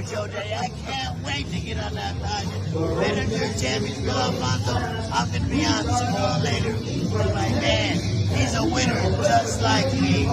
Jose. I can't wait to get on that ride. Manager champion Bill Alfonso. I'm going to be on sooner or later with my man. He's a winner just like me.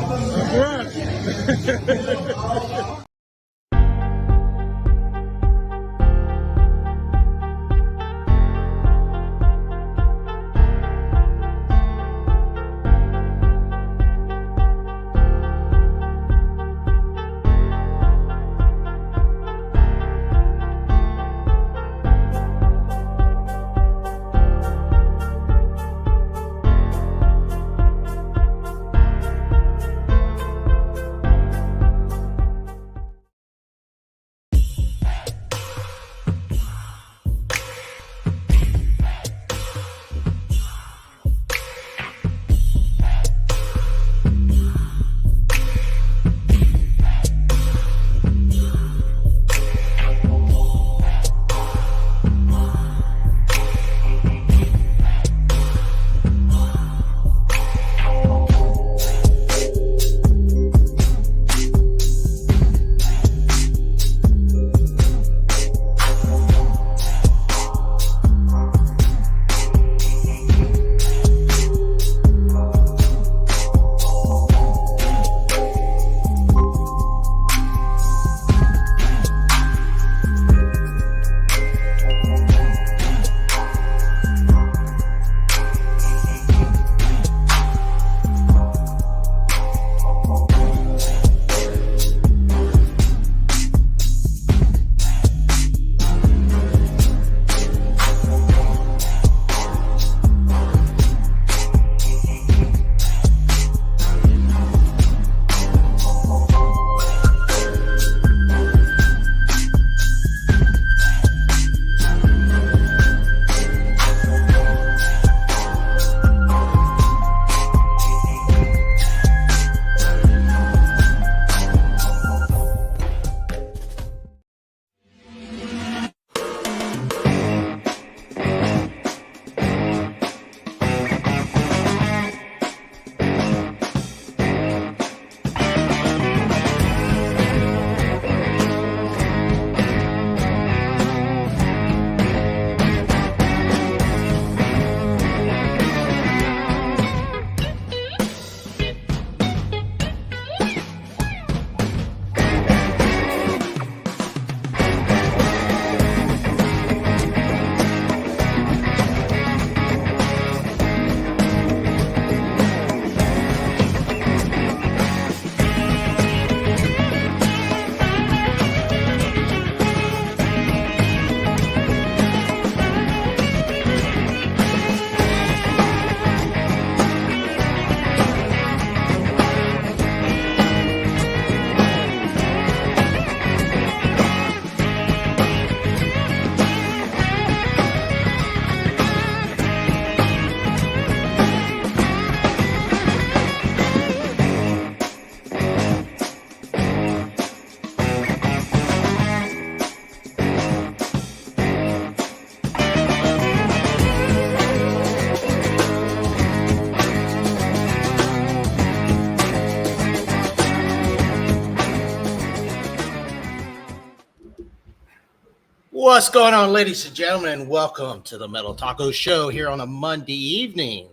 What's going on, ladies and gentlemen? Welcome to the Metal Taco Show here on a Monday evening.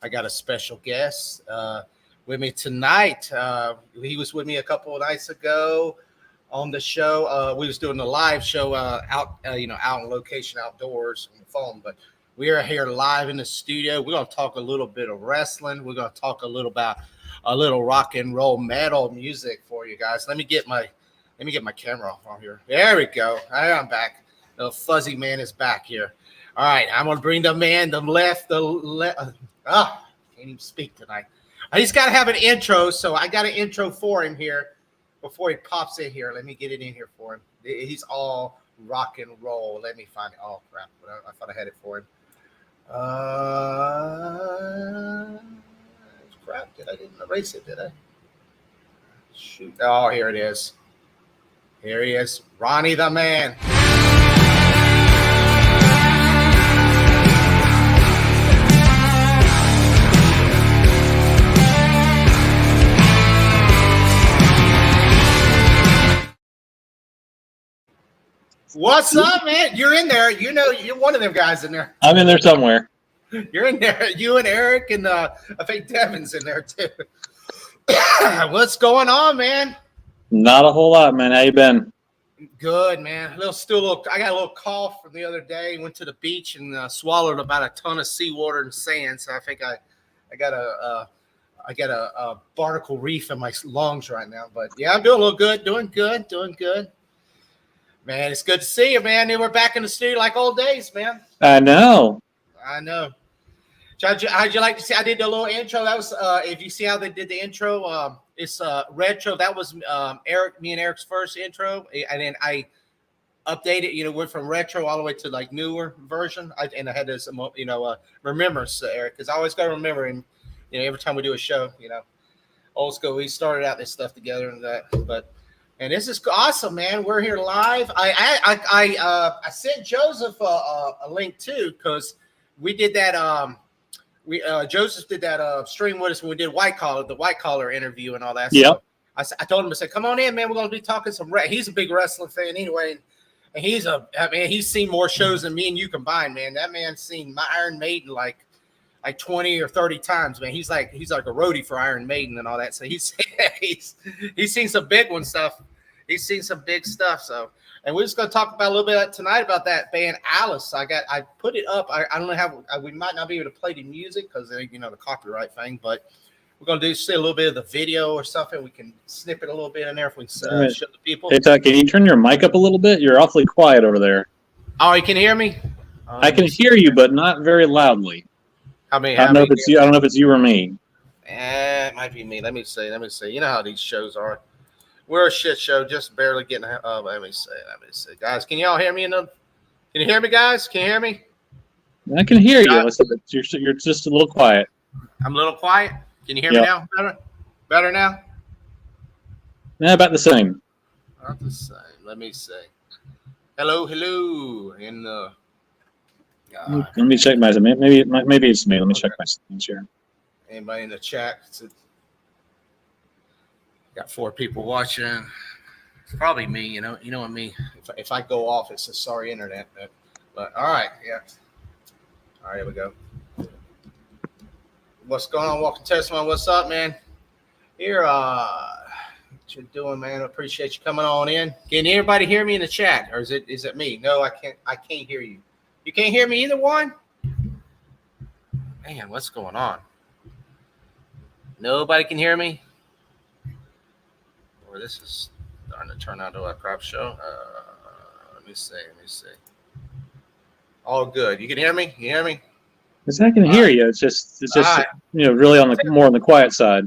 I got a special guest with me tonight. He was with me a couple of nights ago on the show. We was doing a live show out in location outdoors on the phone, but we are here live in the studio. We're going to talk a little bit of wrestling. We're going to talk a little about a little rock and roll metal music for you guys. Let me get my camera off on here. There we go. I'm back. The fuzzy man is back here. All right, I'm gonna bring the man, can't even speak tonight. He's got to have an intro, so I got an intro for him here before he pops in here. Let me get it in here for him. He's all rock and roll. Let me find it. Oh crap! I thought I had it for him. Crap! I didn't erase it? Did I? Shoot! Oh, here it is. Here he is, Ronnie the Man. What's up, man? You're in there. You know, you're one of them guys in there. I'm in there somewhere. You're in there. You and Eric and I think Devin's in there too. What's going on, man? Not a whole lot, man. How you been? Good, man. I got a little cough from the other day. Went to the beach and swallowed about a ton of seawater and sand. So I think I got a barnacle reef in my lungs right now. But yeah, I'm doing a little good. Doing good. Man, it's good to see you, man. We're back in the studio like old days, man. I know. How'd you like to see? I did the little intro. That was if you see how they did the intro, it's retro. That was me and Eric's first intro, and then I updated. Went from retro all the way to like newer version. I had this, remembrance, Eric, because I always got to remember him. Every time we do a show, old school. We started out this stuff together and that, and this is awesome, man. We're here live. I sent Joseph a link too because we did that. Joseph did that stream with us when we did the white collar interview and all that. Yep. So I told him, I said, come on in, man. We're going to be talking some he's a big wrestling fan anyway. And he's seen more shows than me and you combined, man. That man's seen my Iron Maiden like 20 or 30 times, man. He's like a roadie for Iron Maiden and all that. So he's seen some big one stuff. He's seen some big stuff. So, and we're just going to talk about a little bit tonight about that band Alice. I put it up. I don't know how we might not be able to play the music because the copyright thing, but we're going to see a little bit of the video or something. We can snip it a little bit in there if we show the people. Hey, Tuck, can you turn your mic up a little bit? You're awfully quiet over there. Oh, you can hear me? I can hear you, but not very loudly. I don't know if it's you. I don't know if it's you or me. It might be me. Let me see. You know how these shows are. We're a shit show, just barely getting. Let me see, guys. Can y'all hear me? Can you hear me, guys? Can you hear me? I can hear you. You're just a little quiet. I'm a little quiet. Can you hear me now? Better now? Yeah, about the same. About the same. Let me see. Hello. Let me check my. Maybe it's me. Let me check my settings here. Anybody in the chat? Got 4 people watching. It's probably me, you know what me. If I go off, it's a sorry internet. But all right, yeah. All right, here we go. What's going on? Welcome to Testimony. What's up, man? Here, what you doing, man? I appreciate you coming on in. Can anybody hear me in the chat, or is it me? No, I can't hear you. You can't hear me either one? Man, what's going on? Nobody can hear me? Or this is starting to turn out to a crap show. Let me see. All good. You can hear me? You hear me? Yes, I can hear you. It's just right. Really more on the quiet side.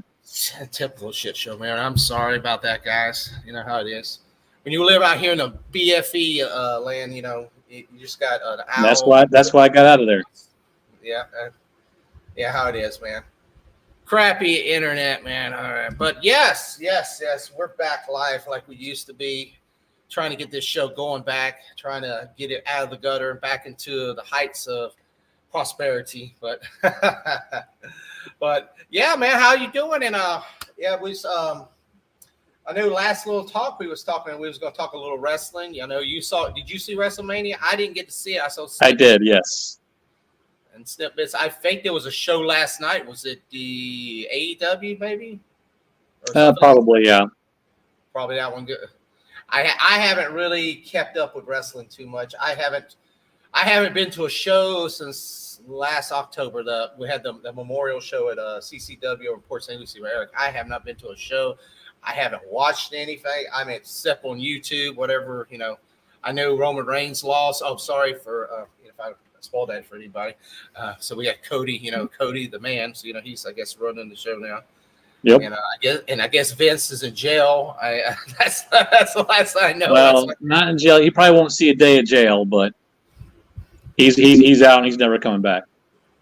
Typical shit show, man. I'm sorry about that, guys. You know how it is. When you live out here in the BFE land, you just got the owl. That's why I got out of there. Yeah, how it is, man. Crappy internet, man. All right, but yes, we're back live like we used to be, trying to get this show going back, trying to get it out of the gutter and back into the heights of prosperity. But yeah, man, how you doing? And I know last little talk we was going to talk a little wrestling. Did you see WrestleMania? I didn't get to see it. I did, yes. And snippets. I think there was a show last night. Was it the AEW maybe? Probably, yeah. Probably that one. Good. I haven't really kept up with wrestling too much. I haven't been to a show since last October. We had the memorial show at CCW in Port St. Lucie. Eric, I have not been to a show. I haven't watched anything. I mean, except on YouTube, whatever. I know Roman Reigns lost. Oh, sorry for if I spoiled that for anybody. So we got Cody, Cody the man. So he's I guess running the show now. Yep. And I guess Vince is in jail. That's the last I know. Well, not in jail. He probably won't see a day of jail, but he's out and he's never coming back.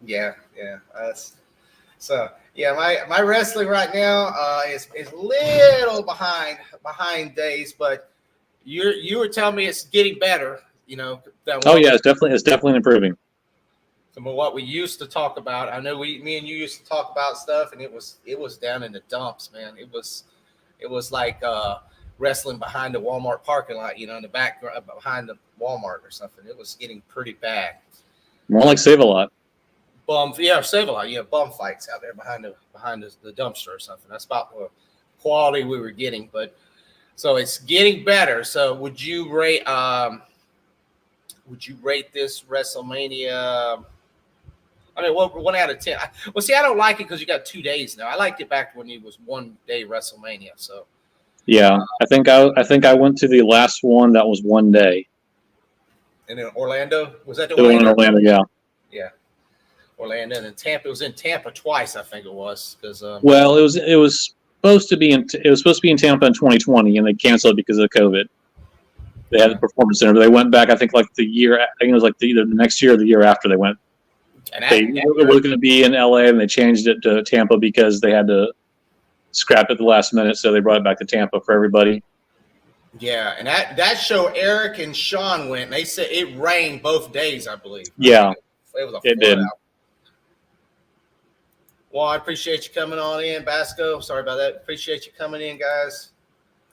Yeah. My wrestling right now is little behind days, but you were telling me it's getting better. It's definitely improving. From what we used to talk about, I know me and you used to talk about stuff, and it was down in the dumps, man. It was like wrestling behind the Walmart parking lot, in the back behind the Walmart or something. It was getting pretty bad. More like Save-A-Lot. Save-A-Lot. Bum fights out there behind the dumpster or something. That's about the quality we were getting. But so it's getting better. So would you rate this WrestleMania? I mean, 1 out of 10. Well, see, I don't like it because you got 2 days now. I liked it back when it was 1 day WrestleMania. So yeah, I think I went to the last one that was 1 day. And in Orlando, was that the one in Orlando? Yeah. Yeah, Orlando and then Tampa. It was in Tampa twice, I think it was. Because well, it was supposed to be in Tampa in 2020, and they canceled it because of COVID. They had the Performance Center. They went back, I think, like the year. I think it was like either the next year or the year after they went. And it was going to be in LA, and they changed it to Tampa because they had to scrap it at the last minute. So they brought it back to Tampa for everybody. Yeah, and that show, Eric and Sean went. And they said it rained both days, I believe. Yeah, it was it did. Out. Well, I appreciate you coming on in, Basco. Sorry about that. Appreciate you coming in, guys.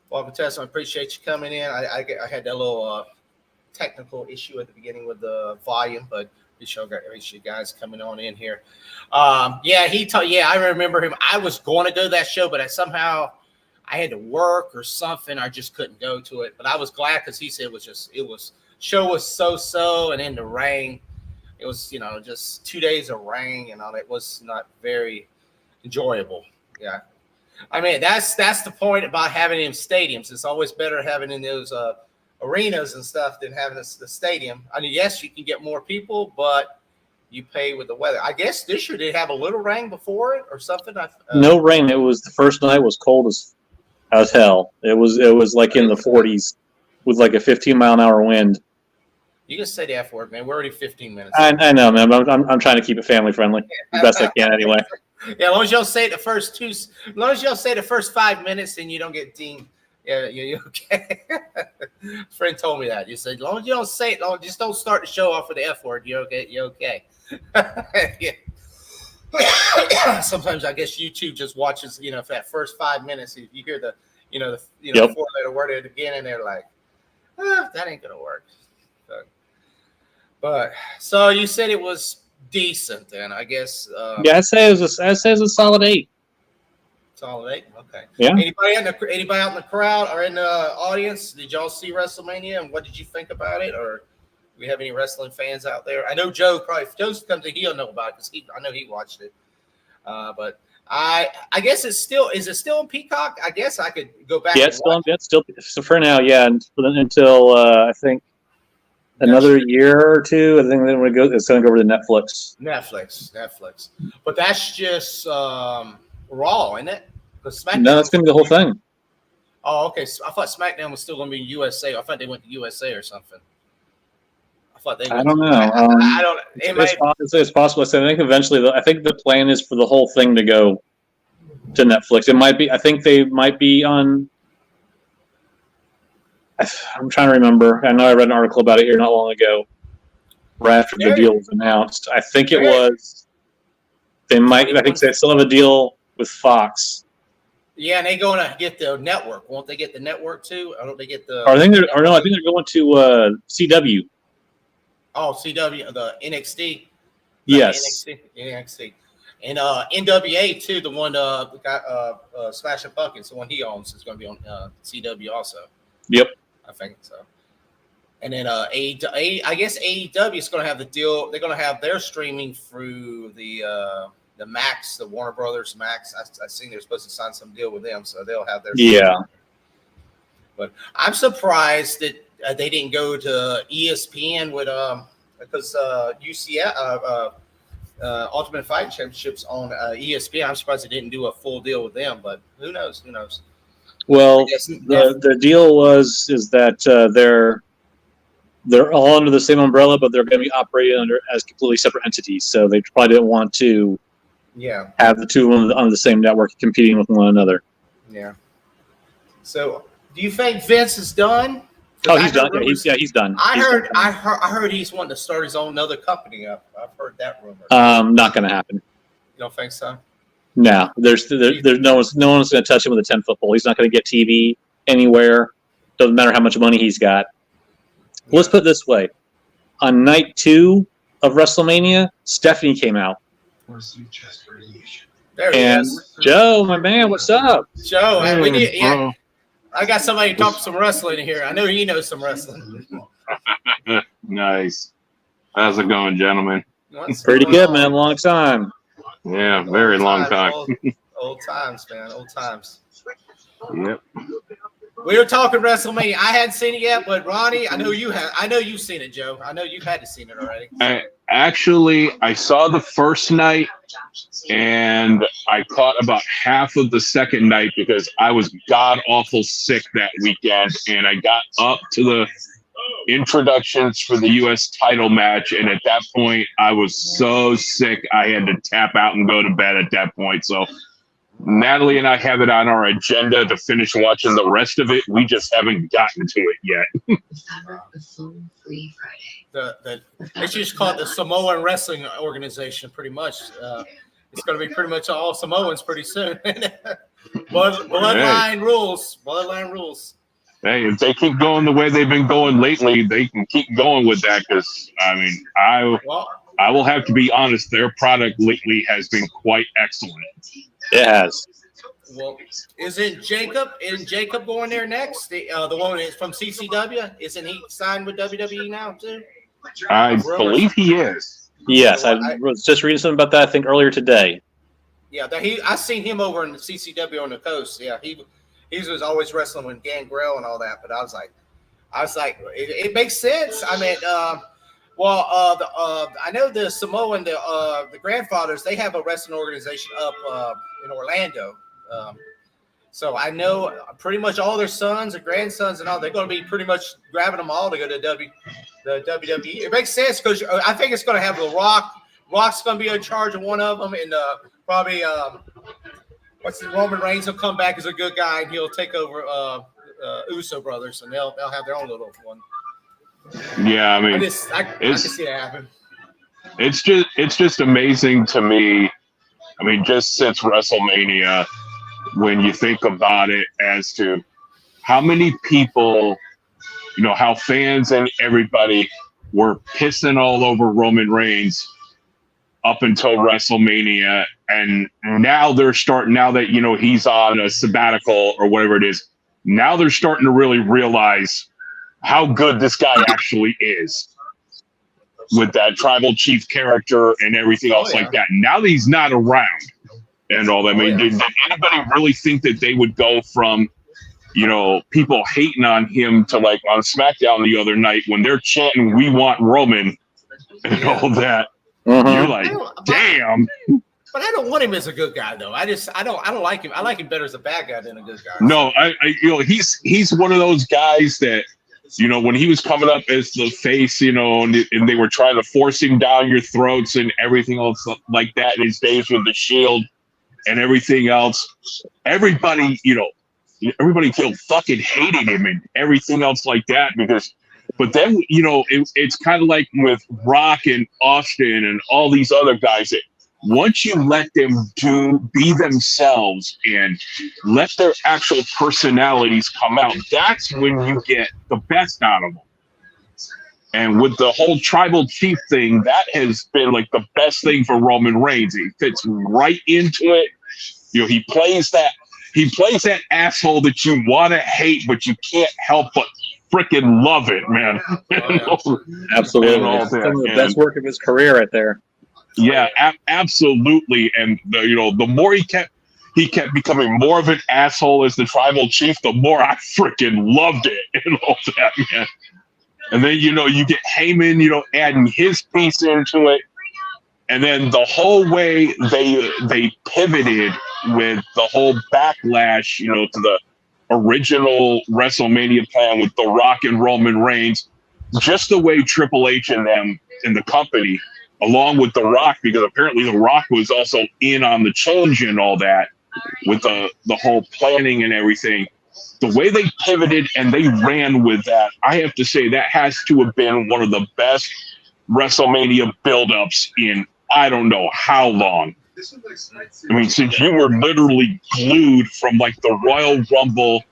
Welcome, Tessa. I appreciate you coming in. I had that little technical issue at the beginning with the volume, but appreciate you guys coming on in here. I remember him. I was going to go to that show, but somehow I had to work or something. I just couldn't go to it. But I was glad because he said show was so, and in the rain. It was, just 2 days of rain and all. It was not very enjoyable. Yeah. I mean, that's the point about having in stadiums. It's always better having in those arenas and stuff than having the stadium. I mean, yes, you can get more people, but you pay with the weather. I guess this year did have a little rain before it or something. No rain. It was the first night was cold as hell. It was like in the 40s with like a 15-mile-an-hour wind. You can say the F word, man. We're already 15 minutes. I know, man. I'm trying to keep it family friendly the best I can, anyway. Yeah, as long as you don't say the first 5 minutes, then you don't get deemed. Yeah, you're okay. Friend told me that. You said, as long as you don't say it, just don't start the show off with the F word. You're okay. You're okay. Yeah. Sometimes I guess YouTube just watches, for that first 5 minutes, if you hear the 4-letter word at the beginning, they're like, that ain't gonna work. But so you said it was decent, then I guess. Yeah, I'd say it was a solid 8. Solid 8. Okay. Yeah. Anybody out in the crowd or in the audience? Did y'all see WrestleMania and what did you think about it? Or do we have any wrestling fans out there? I know Joe probably. If Joe's come to, he'll know about it because I know he watched it. But I guess is it still in Peacock? I guess I could go back. Yeah, it's still. So for now, yeah, until I think. Another year or two, I think then it's going to go over to Netflix. Netflix. But that's just Raw, isn't it? No, that's going to be the whole thing. Oh, okay. So I thought SmackDown was still going to be USA. I thought they went to USA or something. I don't know. I don't. It's possible. I think eventually, I think the plan is for the whole thing to go to Netflix. It might be. I think they might be on. I'm trying to remember. I know I read an article about it here not long ago, right after the deal was announced. I think it was. They might. I think they still have a deal with Fox. Yeah, and they're going to get the network. Won't they get the network too? Or don't they get the? I think they're going to CW. Oh, CW, the NXT. Yes. NXT. And NWA too. The one got Smashing Pumpkins, the one he owns, is going to be on CW also. Yep. I think so. And then I guess AEW is going to have the deal. They're going to have their streaming through the Max, the Warner Brothers Max. I seen they're supposed to sign some deal with them, so they'll have their. Yeah. But I'm surprised that they didn't go to ESPN with because UCF Ultimate Fighting Championships on ESPN. I'm surprised they didn't do a full deal with them, but who knows? Who knows? Well, the deal is that they're all under the same umbrella, but they're going to be operating as completely separate entities. So they probably didn't want to have the two on the same network competing with one another. Yeah. So do you think Vince is done? Oh, he's done. He's done. I heard he's wanting to start his own another company up. I've heard that rumor. Not going to happen. You don't think so? No, there's no one's going to touch him with a 10-foot pole. He's not going to get TV. anywhere. Doesn't matter how much money he's got. Let's put it this way. On night 2 of WrestleMania, Stephanie came out. There he And is. Joe, my man, what's up? Joe, Hey, we need, bro. I got somebody to talk some wrestling here. I know he knows some wrestling. Nice. How's it going, gentlemen? What's Pretty going good, on? man. Long time. Yeah, very long time. Old times, man. Old times. Yep. We were talking WrestleMania. I hadn't seen it yet, but Ronnie, I know you have. I know you've seen it, Joe. I know you've had to seen it already. I saw the first night, and I caught about half of the second night because I was god awful sick that weekend, and I got up to the introductions for the U.S. title match, and at that point, I was so sick I had to tap out and go to bed at that point. So Natalie and I have it on our agenda to finish watching the rest of it. We just haven't gotten to it yet. They should just call it the Samoan Wrestling Organization, pretty much. It's going to be pretty much all Samoans pretty soon. Bloodline rules. Bloodline rules. Hey, if they keep going the way they've been going lately, they can keep going with that. Because I mean, I will have to be honest. Their product lately has been quite excellent. It has. Well, isn't Jacob going there next? The one is from CCW. Isn't he signed with WWE now too? I believe he is. Yes, I was just reading something about that, I think, earlier today. Yeah, I seen him over in the CCW on the coast. Yeah, he was always wrestling with Gangrel and all that. But I was like, it makes sense. I mean, I know the Samoan, the grandfathers, they have a wrestling organization up in Orlando. So I know pretty much all their sons and grandsons and all, they're going to be pretty much grabbing them all to go to the WWE. It makes sense because I think it's going to have The Rock. Rock's going to be in charge of one of them, and probably Roman Reigns will come back as a good guy, and he'll take over Uso brothers, and they'll have their own little one. Yeah, I mean, I can see that happen. It's just amazing to me. I mean, just since WrestleMania, when you think about it, as to how many people, how fans and everybody were pissing all over Roman Reigns up until WrestleMania, and now they're starting. Now that he's on a sabbatical or whatever it is, now they're starting to really realize how good this guy actually is with that tribal chief character and everything else like that. Now that he's not around and all that, did anybody really think that they would go from, people hating on him to like on SmackDown the other night when they're chanting, "We want Roman," and all that? Mm-hmm. You're like, damn. But I don't want him as a good guy though. I don't like him. I like him better as a bad guy than a good guy. No, he's one of those guys that, when he was coming up as the face, and they were trying to force him down your throats and everything else like that in his days with the Shield and everything else, everybody fucking hated him and everything else like that but then, it's kind of like with Rock and Austin and all these other guys that once you let them be themselves and let their actual personalities come out, that's when you get the best out of them. And with the whole tribal chief thing, that has been like the best thing for Roman Reigns. He fits right into it. He plays that asshole that you want to hate, but you can't help but freaking love it, man. Absolutely. Some of the best work of his career right there. Yeah, absolutely. And the more he kept becoming more of an asshole as the tribal chief, the more I freaking loved it and all that, man. And then you get Heyman, adding his piece into it, and then the whole way they pivoted with the whole backlash, to the original WrestleMania plan with The Rock and Roman Reigns, just the way Triple H and them in the company, along with The Rock, because apparently The Rock was also in on the change and all that with the whole planning and everything. The way they pivoted and they ran with that, I have to say that has to have been one of the best WrestleMania buildups in I don't know how long. I mean, since you were literally glued from like the Royal Rumble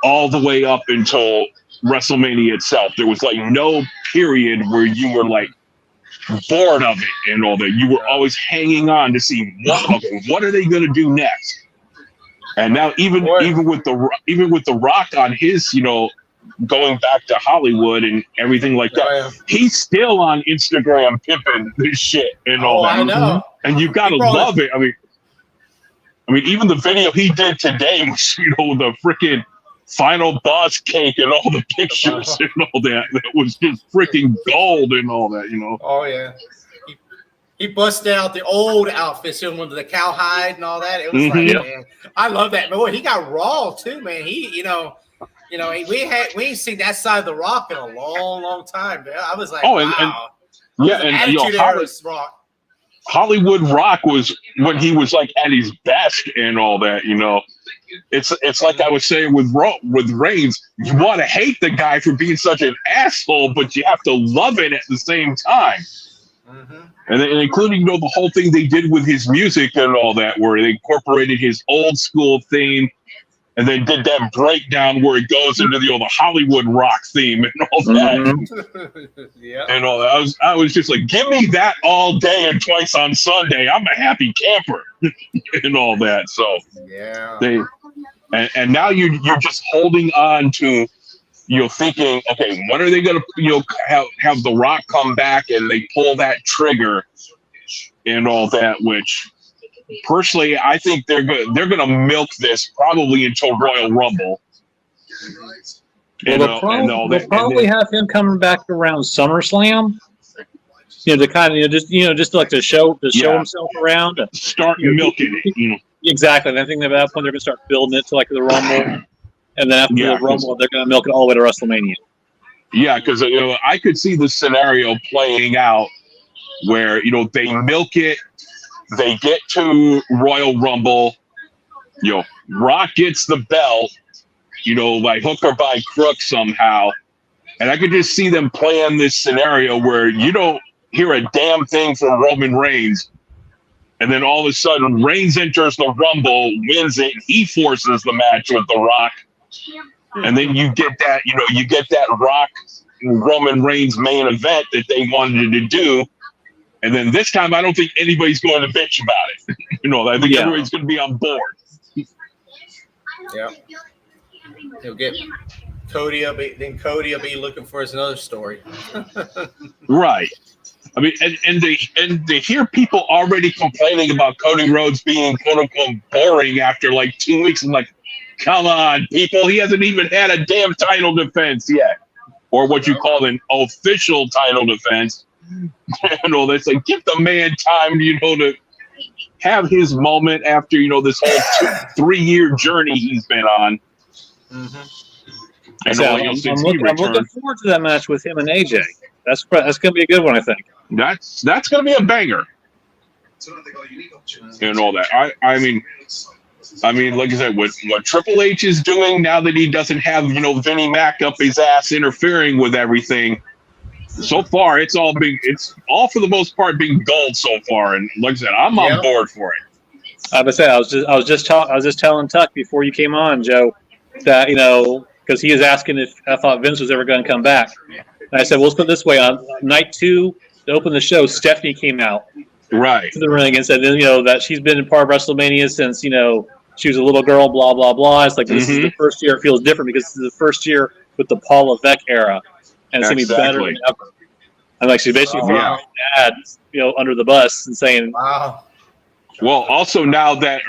all the way up until WrestleMania itself. There was like no period where you were like bored of it and all that. You were always hanging on to see what are they going to do next. And now even with the Rock on his, you know, going back to Hollywood and everything like that, he's still on Instagram pimping this shit and all that. I know. And you gotta love it. I mean, even the video he did today was, you know, the freaking final boss cake and all the pictures and all that. That was just freaking gold and all that, you know. Oh yeah. He busted out the old outfits with the cowhide and all that. It was like, man, I love that. But boy, he got raw too, man. He, we ain't seen that side of the Rock in a long, long time. Man. I was like, wow. And Hollywood Rock was when he was like at his best and all that, you know. It's like I was saying with Reigns, you want to hate the guy for being such an asshole, but you have to love it at the same time. And including, you know, the whole thing they did with his music and all that, where they incorporated his old school theme and then did that breakdown where it goes into the Hollywood Rock theme and all that. And all that. I was just like, give me that all day and twice on Sunday. I'm a happy camper and all that. So and now you're just holding on to, you know, thinking, okay, when are they going to, you know, have The Rock come back and they pull that trigger and all that, which personally, I think they're going to milk this probably until Royal Rumble. They'll probably have him coming back around SummerSlam. You know, to kind of, just like to show himself around. Start milking it, you know. Exactly. And I think at that point they're going to start building it to like the Rumble. And then after the Rumble, they're going to milk it all the way to WrestleMania. Yeah, because, you know, I could see the scenario playing out where, you know, they milk it, they get to Royal Rumble, you know, Rock gets the belt, you know, by hook or by crook somehow. And I could just see them playing this scenario where you don't hear a damn thing from Roman Reigns. And then all of a sudden, Reigns enters the Rumble, wins it, and he forces the match with The Rock. And then you get that Rock Roman Reigns main event that they wanted to do. And then this time, I don't think anybody's going to bitch about it. You know, I think everybody's going to be on board. Yeah. He'll get Cody will be looking for another story. Right. I mean, and to hear people already complaining about Cody Rhodes being quote unquote boring after like 2 weeks, I'm like, come on, people, he hasn't even had a damn title defense yet, or what you call an official title defense. You know, that's like, give the man time, you know, to have his moment after, you know, this whole 3-year journey he's been on. And so I'm looking forward to that match with him and AJ. That's going to be a good one, I think. That's going to be a banger. And all that. I mean, like I said, what Triple H is doing now that he doesn't have, you know, Vinnie Mac up his ass interfering with everything. So far, it's all for the most part being gold so far. And like I said, I'm on board for it. I was just telling Tuck before you came on, Joe, that, you know, because he was asking if I thought Vince was ever going to come back. And I said, well, let's put it this way. On night 2, to open the show, Stephanie came out to the ring and said, you know, that she's been a part of WrestleMania since, you know, she was a little girl, blah, blah, blah. It's like, this is the first year it feels different because this is the first year with the Paul Levesque era. And it's going to be better than ever. I'm like, she basically throwing her dad, you know, under the bus and saying, wow. Well, also now that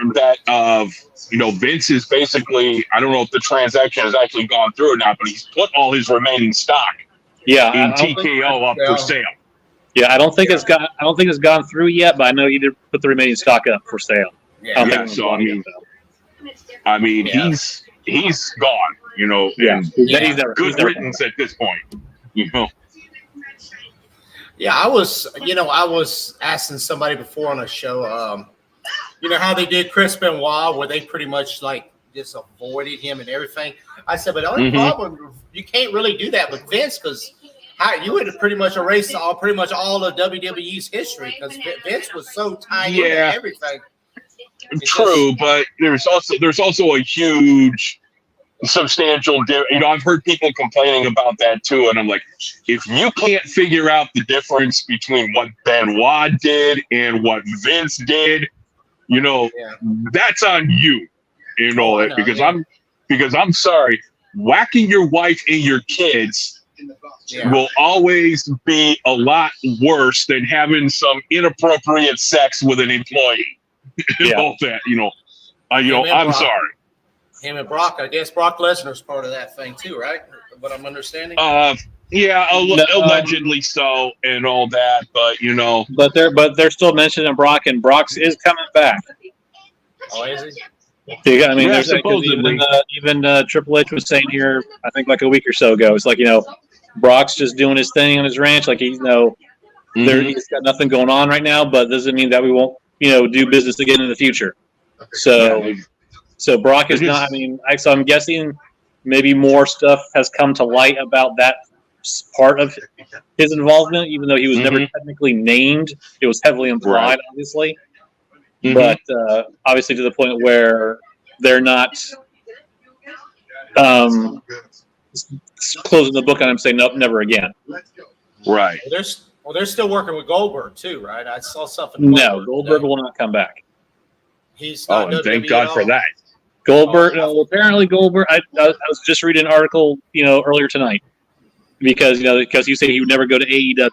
you know, Vince is basically, I don't know if the transaction has actually gone through or not, but he's put all his remaining stock in TKO up for sale. Yeah, I don't think it's gone through yet, but I know he did put the remaining stock up for sale. I mean, he's gone, you know. Good riddance at this point, you know. Yeah, I was asking somebody before on a show, you know how they did Chris Benoit, where they pretty much like just avoided him and everything. I said, but the only problem, you can't really do that with Vince because you would have pretty much erased pretty much all of WWE's history because Vince was so tied into everything. True, but there's also a huge substantial. I've heard people complaining about that too, and I'm like, if you can't figure out the difference between what Benoit did and what Vince did, that's on you. Because I'm sorry, whacking your wife and your kids will always be a lot worse than having some inappropriate sex with an employee. I'm sorry. Him and Brock, I guess Brock Lesnar's part of that thing too, right? What I'm understanding. Allegedly so, and all that, but they're still mentioning Brock, and Brock's is coming back. Oh, is he? Yeah, I mean, supposedly. Even Triple H was saying here, I think like a week or so ago, it's like Brock's just doing his thing on his ranch, like he's he's got nothing going on right now, but doesn't mean that we won't do business again in the future. So Brock is not. I mean, so I'm guessing maybe more stuff has come to light about that part of his involvement, even though he was never technically named. It was heavily implied, obviously. But obviously to the point where they're not closing the book on him, saying nope, never again. Right. Well, they're still working with Goldberg too, right? I saw something. Goldberg will not come back. He's not. And thank God for that. Goldberg. Apparently Goldberg. I was just reading an article, earlier tonight, because you said he would never go to AEW.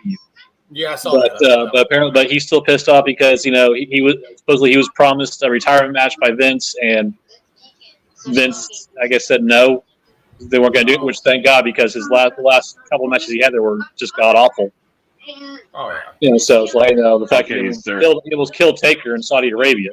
Yeah, I saw that. But apparently, he's still pissed off because he was promised a retirement match by Vince, and Vince, I guess, said no, they weren't going to do it. Which thank God, because the last couple of matches he had there were just god awful. Oh yeah. So it's like the fact that he was killed Taker in Saudi Arabia.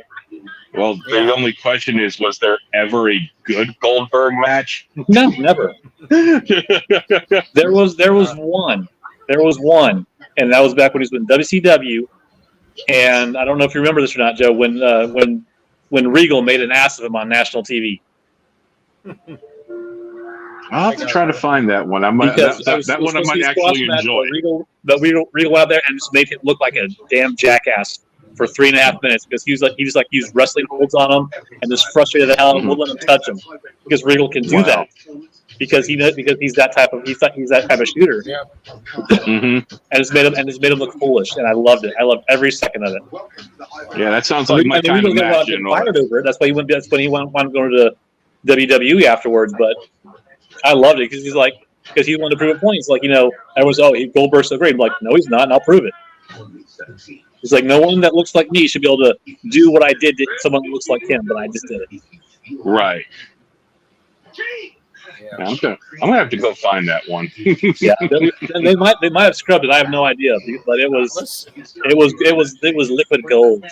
Well, the only question is, was there ever a good Goldberg match? No, never. There was one. There was one. And that was back when he was with WCW. And I don't know if you remember this or not, Joe, when Regal made an ass of him on national TV. I'll have to try to find that one. That one I might actually enjoy. Regal out there and just made him look like a damn jackass for 3.5 minutes because he just used wrestling holds on him and just frustrated the hell out of him, wouldn't let him touch him because Regal can do that. Because he's that type of shooter. Yeah. And it's made him look foolish, and I loved it. I loved every second of it. Yeah, that sounds like my kind of match. Over it. That's why he went. That's when he wanted to go to WWE afterwards. But I loved it because he wanted to prove a point. It's like everyone's Goldberg's so great. I'm like, no, he's not, and I'll prove it. It's like no one that looks like me should be able to do what I did to someone who looks like him, but I just did it. Right. Yeah. I'm gonna have to go find that one. Yeah, they might have scrubbed it. I have no idea, but it was liquid gold.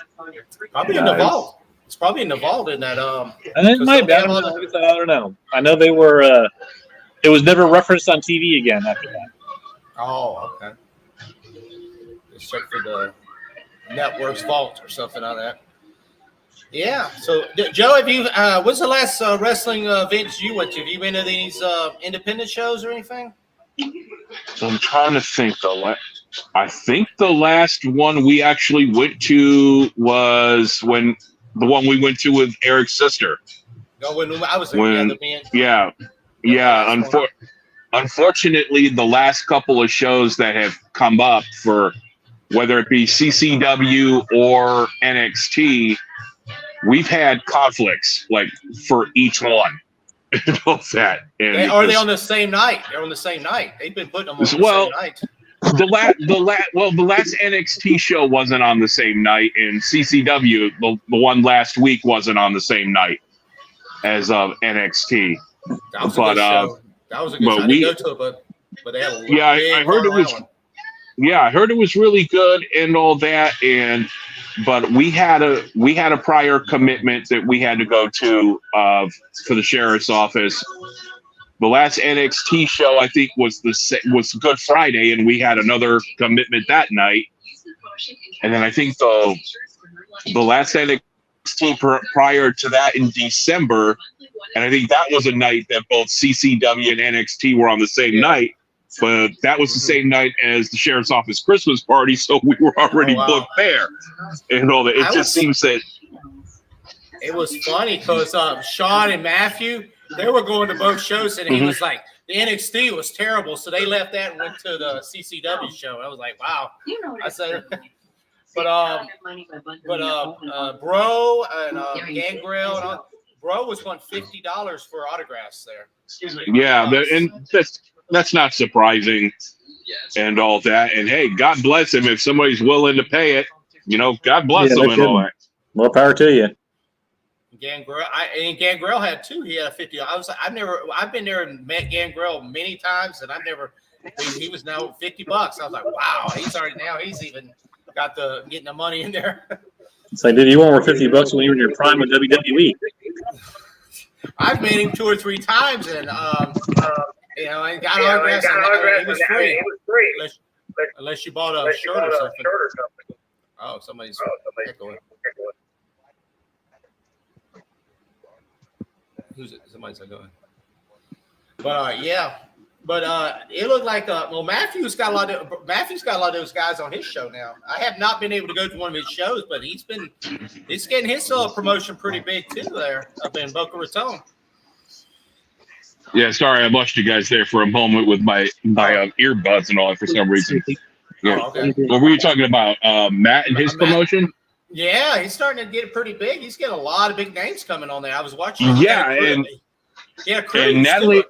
Probably in the vault. It's probably in the vault in that. And it might be. I don't know. I know they were. It was never referenced on TV again after that. Oh, okay. Just check for the network's vault or something like that. Yeah. So, Joe, have you? What's the last wrestling events you went to? Have you been to these independent shows or anything? So I'm trying to think. I think the last one we actually went to was the one we went to with Eric's sister. No, when I was there. Yeah. Unfortunately, the last couple of shows that have come up for whether it be CCW or NXT. We've had conflicts for each one. Are they on the same night? They're on the same night. They've been putting them on the same night. The last NXT show wasn't on the same night, and CCW, the one last week, wasn't on the same night as NXT. That was a good show. That was a good show. I didn't go to it, but they had a I heard it was. Yeah, I heard it was really good and all that, but we had a prior commitment that we had to go to for the sheriff's office. The last NXT show I think was Good Friday, and we had another commitment that night. And then I think the last NXT prior to that in December, and I think that was a night that both CCW and NXT were on the same night. But that was the same night as the sheriff's office Christmas party, so we were already booked there. And all that. It just seems that it was funny because Sean and Matthew They were going to both shows, and he was like, the NXT was terrible, so they left that and went to the CCW show. I was like, wow. I said, but Bro and Gangrel and all, Bro was won $50 for autographs there. Excuse me. Yeah, and that's not surprising, and all that. And hey, God bless him if somebody's willing to pay it. God bless him and all that. More power to you. Gangrel had two. He had a $50. I've been there and met Gangrel many times, and he was now $50. I was like, wow, he's even got getting the money in there. It's like, dude, you won't work $50 when you were in your prime with WWE. I've met him 2 or 3 times, and and got autographs. It was free. Unless you bought a shirt or something. Oh, somebody's echoing. Who's it? Somebody's echoing. But it looked like Matthew's got a lot of those guys on his show now. I have not been able to go to one of his shows, but he's getting his promotion pretty big too there up in Boca Raton. Yeah, sorry, I lost you guys there for a moment with my earbuds and all that for some reason. Yeah. Oh, okay. What were you talking about? Matt and his promotion? Yeah, he's starting to get it pretty big. He's getting a lot of big names coming on there. I was watching. And Natalie.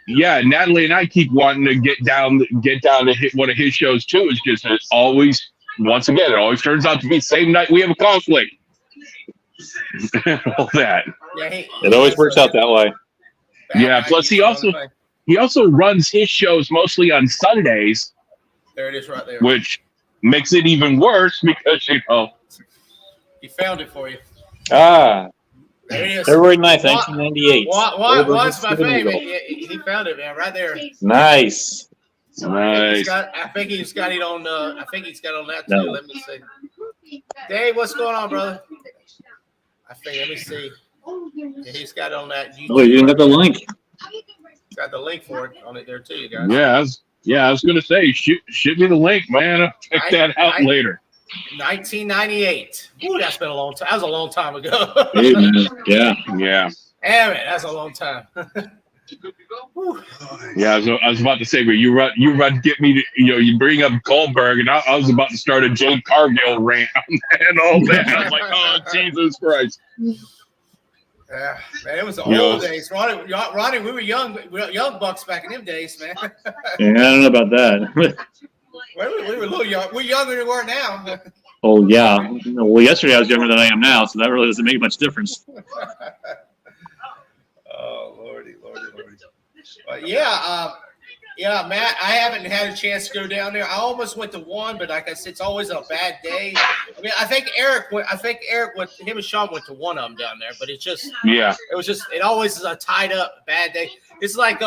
Yeah, Natalie and I keep wanting to get down to hit one of his shows too. It's just it always turns out to be the same night we have a conflict. All that. Yeah, it always works out that way. Yeah. Plus, he also runs his shows mostly on Sundays. There it is, right there. Which makes it even worse because he found it for you. Ah. There it is. February 9th, 1998. What's my favorite? He found it, man, right there. Nice. I think he's got it on. I think he's got it on that too. No. Let me see. Dave, what's going on, brother? Let me see. Yeah, he's got it on that. YouTube. Oh, you didn't get the link. Got the link for it on it there too, you guys. Yeah, I was gonna say, shoot me the link, man. I'll check that out later. 1998. Ooh, that's been a long time. That was a long time ago. Hey, man. Yeah. Damn it, that's a long time. Yeah, I was about to say, but you run, get me to, you bring up Goldberg, and I was about to start a Jade Cargill rant and all that. I was like, oh, Jesus Christ. Yeah, man, it was the old days. Ronnie, we were young bucks back in them days, man. Yeah, I don't know about that. We were a little young. We're younger than we are now. Oh, yeah. Well, yesterday I was younger than I am now, so that really doesn't make much difference. Oh, Lordy. But yeah, Matt, I haven't had a chance to go down there. I almost went to one, but like I said, it's always a bad day. I mean, I think Eric went, him and Sean went to one of them down there, but it always is a tied up bad day. It's like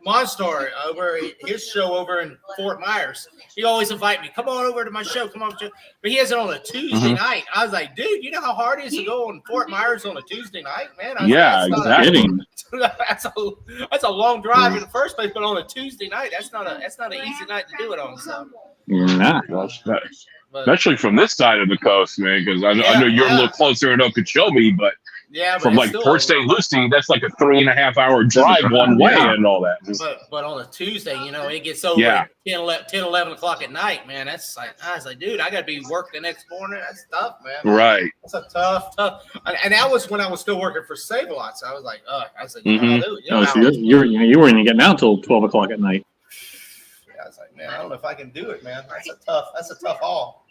Monstar over his show over in Fort Myers. He always invite me, come on over to my show, but he has it on a Tuesday night. I was like, dude, you know how hard it is to go on Fort Myers on a Tuesday night, man? Exactly. That's a long drive in the first place, but on a Tuesday night, that's not an easy night to do it on. So, especially from this side of the coast, man, because I know you're a little closer in Okeechobee, but. Yeah, but from like Port St. Lucie, that's like a 3.5-hour drive one way and all that. But on a Tuesday, it gets over at 10, 11 o'clock at night, man. That's like, I was like, dude, I got to be working the next morning. That's tough, man. Right. That's a tough. And that was when I was still working for Save-A-Lot. So I was like, you weren't even getting out until 12 o'clock at night. Yeah, I was like, man, I don't know if I can do it, man. That's a tough haul.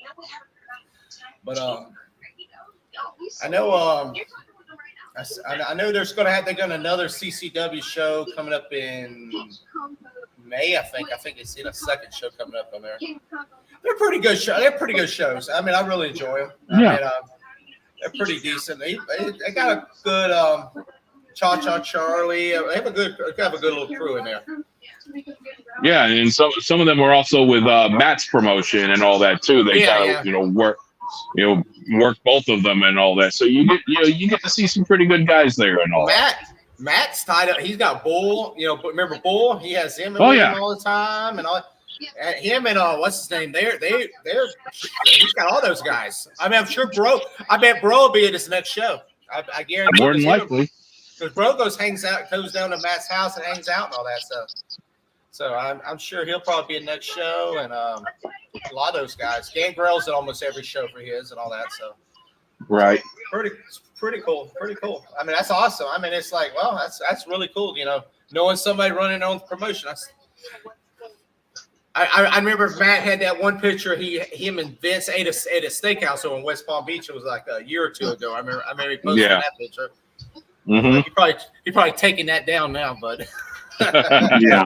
But I know I know they're going another CCW show coming up in May. I think it's in a second show coming up on there. They're pretty good shows. They're pretty good shows. I mean, I really enjoy them. They're pretty decent. They got a good Cha Charlie. They have a good little crew in there. Yeah, and some of them were also with Matt's promotion and all that too. They work both of them and all that. So you get to see some pretty good guys there and all. Matt's tied up. He's got Bull. Remember Bull? He has him all the time and all. Him and what's his name? He's got all those guys. I mean, I'm sure Bro. I bet Bro will be at his next show. I guarantee. More than likely. because Bro goes down to Matt's house and hangs out and all that stuff. So I'm sure he'll probably be in next show, and a lot of those guys. Gangrel's at almost every show for his and all that. So Right. Pretty cool. I mean, that's awesome. I mean, it's like, well, that's really cool. You know, knowing somebody running on promotion. I remember Matt had that one picture. Him and Vince ate a steakhouse over in West Palm Beach. It was like a year or two ago. I remember he posted that picture. Mm-hmm. He probably taking that down now, but Yeah.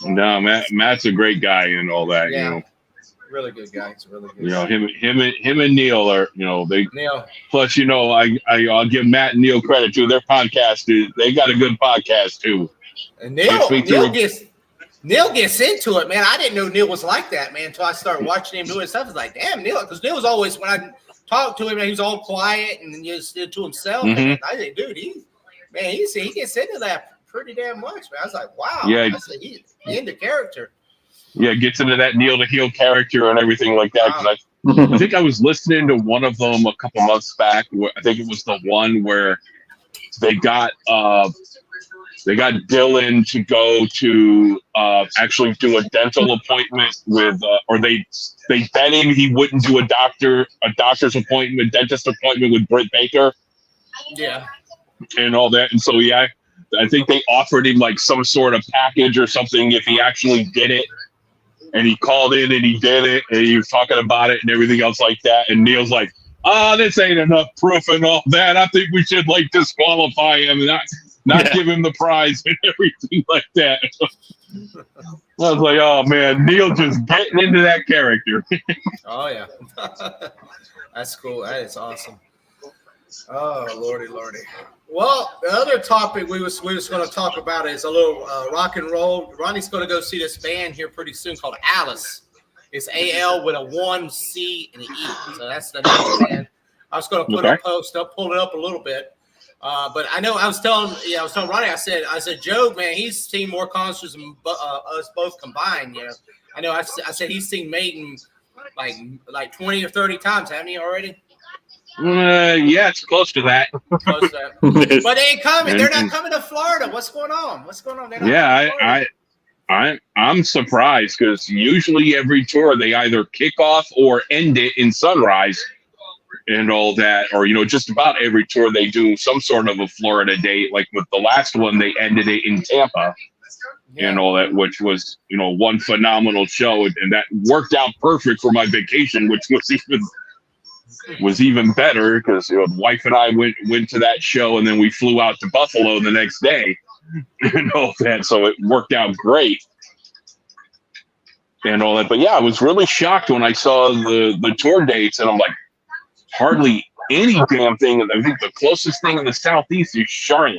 No, Matt's a great guy and all that. Yeah. You know, really good guy. It's a really good. you know guy. him and Neil are, you know, they. Neil. Plus, you know, I'll give Matt and Neil credit too. Their podcast they got a good podcast too. And Neil gets into it, man. I didn't know Neil was like that, man, until I started watching him doing stuff. It's like, damn, Neil, because Neil was always, when I talked to him, he was all quiet and just to himself. Mm-hmm. And I think, dude, he gets into that pretty damn much, man. I was like, wow, yeah, he's into character. Yeah, gets into that Neil the Heel character and everything like that. Because I think I was listening to one of them a couple months back. I think it was the one where they got Dylan to go to actually do a dental appointment with, or they bet him he wouldn't do a doctor's appointment, dentist appointment with Britt Baker. Yeah. And all that. And so, yeah, I think they offered him like some sort of package or something if he actually did it. And he called in and he did it and he was talking about it and everything else like that. And Neil's like, this ain't enough proof and all that. I think we should like disqualify him and not give him the prize and everything like that. I was like, oh man, Neil just getting into that character. Oh yeah. That's cool. That is awesome. Oh lordy. Well, the other topic we was going to talk about is a little rock and roll. Ronnie's going to go see this band here pretty soon called Alice. It's AL with a 1 C and an E. So that's the name of the band. I was going to put a post up, pull it up a little bit. But I know I was telling Ronnie, I said, Joe, man, he's seen more concerts than us both combined. You know, I know I said he's seen Maiden like 20 or 30 times, haven't he already? Yeah, it's close to that. But they ain't coming. They're not coming to Florida. What's going on? I'm surprised because usually every tour they either kick off or end it in Sunrise and all that, or just about every tour they do some sort of a Florida date. Like with the last one, they ended it in Tampa and all that, which was one phenomenal show, and that worked out perfect for my vacation, which was even better because the wife and I went to that show and then we flew out to Buffalo the next day and all that. So it worked out great and all that. But yeah, I was really shocked when I saw the tour dates and I'm like, hardly any damn thing. I think the closest thing in the Southeast is Charlotte.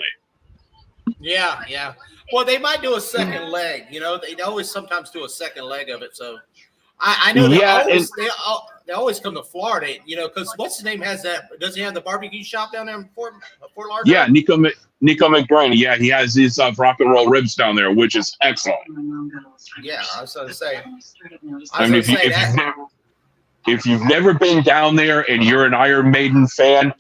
Yeah. Well, they might do a second leg. They always sometimes do a second leg of it. So I know they always come to Florida, because what's his name has that? Does he have the barbecue shop down there in Fort Lauderdale? Yeah, Nico McBrien. Yeah, he has his rock and roll ribs down there, which is excellent. Yeah, I was going to say. If you've never been down there and you're an Iron Maiden fan,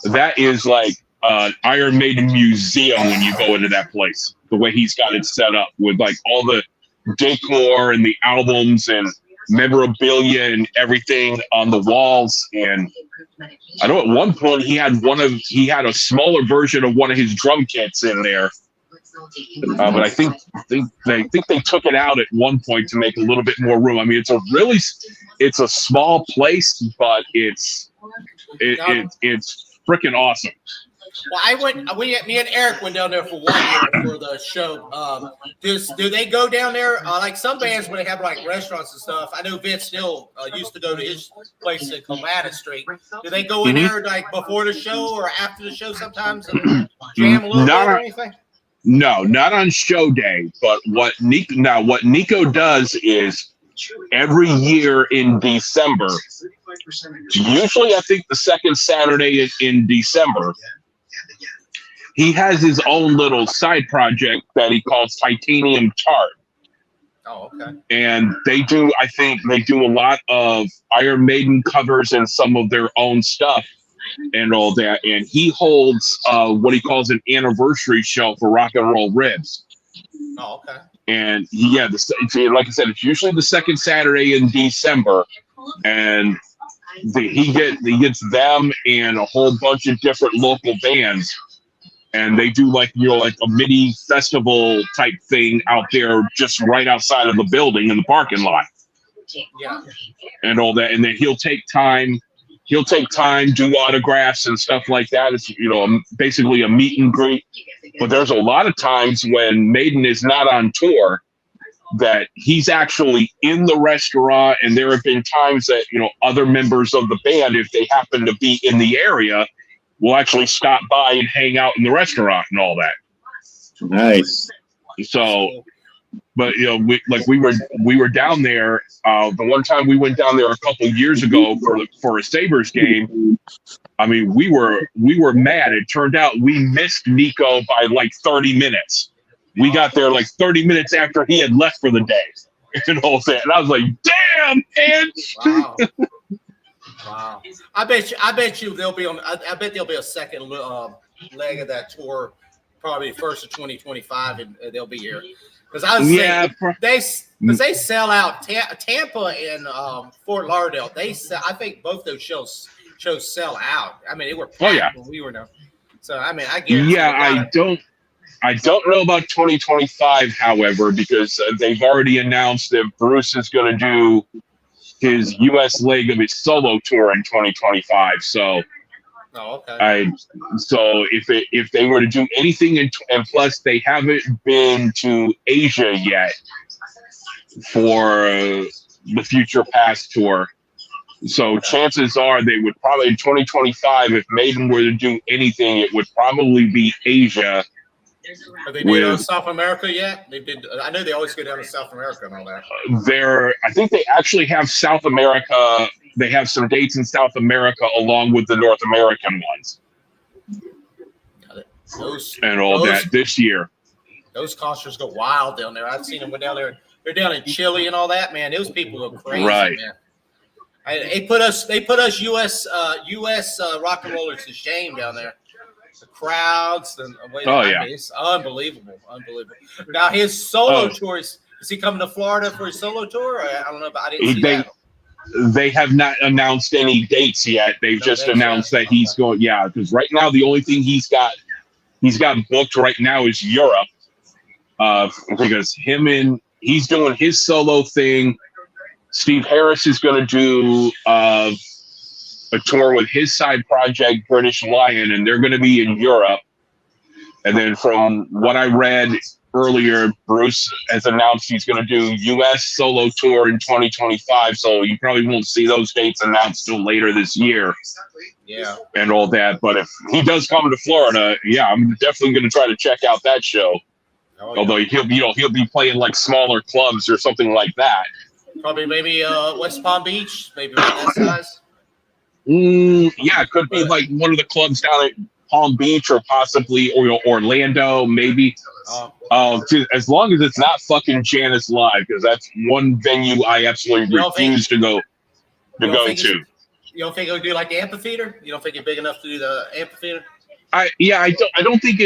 that is like an Iron Maiden museum when you go into that place. The way he's got it set up with like all the decor and the albums and memorabilia and everything on the walls. And I know at one point he had a smaller version of one of his drum kits in there. But I think they took it out at one point to make a little bit more room. I mean, it's a small place, but it's freaking awesome. Well, me and Eric went down there for 1 year for the show. Do they go down there like some bands when they have like restaurants and stuff? I know Vince still used to go to his place in Clematis Street. Do they go in there like before the show or after the show sometimes and jam a little bit or anything? No, not on show day. But what Nico does is every year in December, usually I think the second Saturday in December, he has his own little side project that he calls Titanium Tart. Oh, okay. And they do a lot of Iron Maiden covers and some of their own stuff. and all that, and he holds what he calls an anniversary show for Rock and Roll Ribs. Oh, okay. And yeah, like I said, it's usually the second Saturday in December, and he gets them and a whole bunch of different local bands, and they do like like a mini festival type thing out there, just right outside of the building in the parking lot. Yeah. And all that, and then he'll take time, do autographs and stuff like that. It's basically a meet and greet. But there's a lot of times when Maiden is not on tour that he's actually in the restaurant, and there have been times that other members of the band, if they happen to be in the area, will actually stop by and hang out in the restaurant and all that. Nice. So, but we were down there. The one time we went down there a couple years ago for a Sabres game. I mean, we were mad. It turned out we missed Nico by like 30 minutes. We got there like 30 minutes after he had left for the day. And all that. And I was like, damn, man. Wow. Wow. I bet you there'll be I bet there'll be a second leg of that tour, probably first of 2025, and they'll be here. Because I was saying, they sell out Tampa and Fort Lauderdale. I think both those shows sell out. I mean, they were packed when we were there. So I mean, I guarantee. Yeah, I don't know about 2025, however, because they've already announced that Bruce is going to do his U.S. leg of his solo tour in 2025. So, okay. So if they were to do anything, and plus they haven't been to Asia yet for the Future Past tour. So chances are they would probably in 2025, if Maiden were to do anything, it would probably be Asia. Have they been to South America yet? They did. I know they always go down to South America and all that. I think they actually have South America. They have some dates in South America along with the North American ones. That this year. Those concerts go wild down there. I've seen them go down there. They're down in Chile and all that, man. Those people go crazy, man. They put us U.S. rock and rollers to shame down there. The crowds and it's unbelievable. Now his solo tours, is he coming to Florida for his solo tour? I don't know, but I didn't see that. They have not announced any dates yet. They've just announced that he's going. Yeah, because right now the only thing he's got booked right now is Europe. Because he's doing his solo thing. Steve Harris is going to do a tour with his side project, British Lion, and they're going to be in Europe. And then from what I read earlier, Bruce has announced he's going to do U.S. solo tour in 2025, so you probably won't see those dates announced till later this year. Yeah. And all that. But if he does come to Florida, I'm definitely going to try to check out that show. Oh, yeah. Although he'll be playing like smaller clubs or something like that. Probably maybe West Palm Beach, maybe that size. It could be like one of the clubs down at Palm Beach or possibly Orlando, maybe. As long as it's not fucking Janice Live, because that's one venue I absolutely refuse to go to. You don't think it would do like the amphitheater? You don't think it's big enough to do the amphitheater? I don't think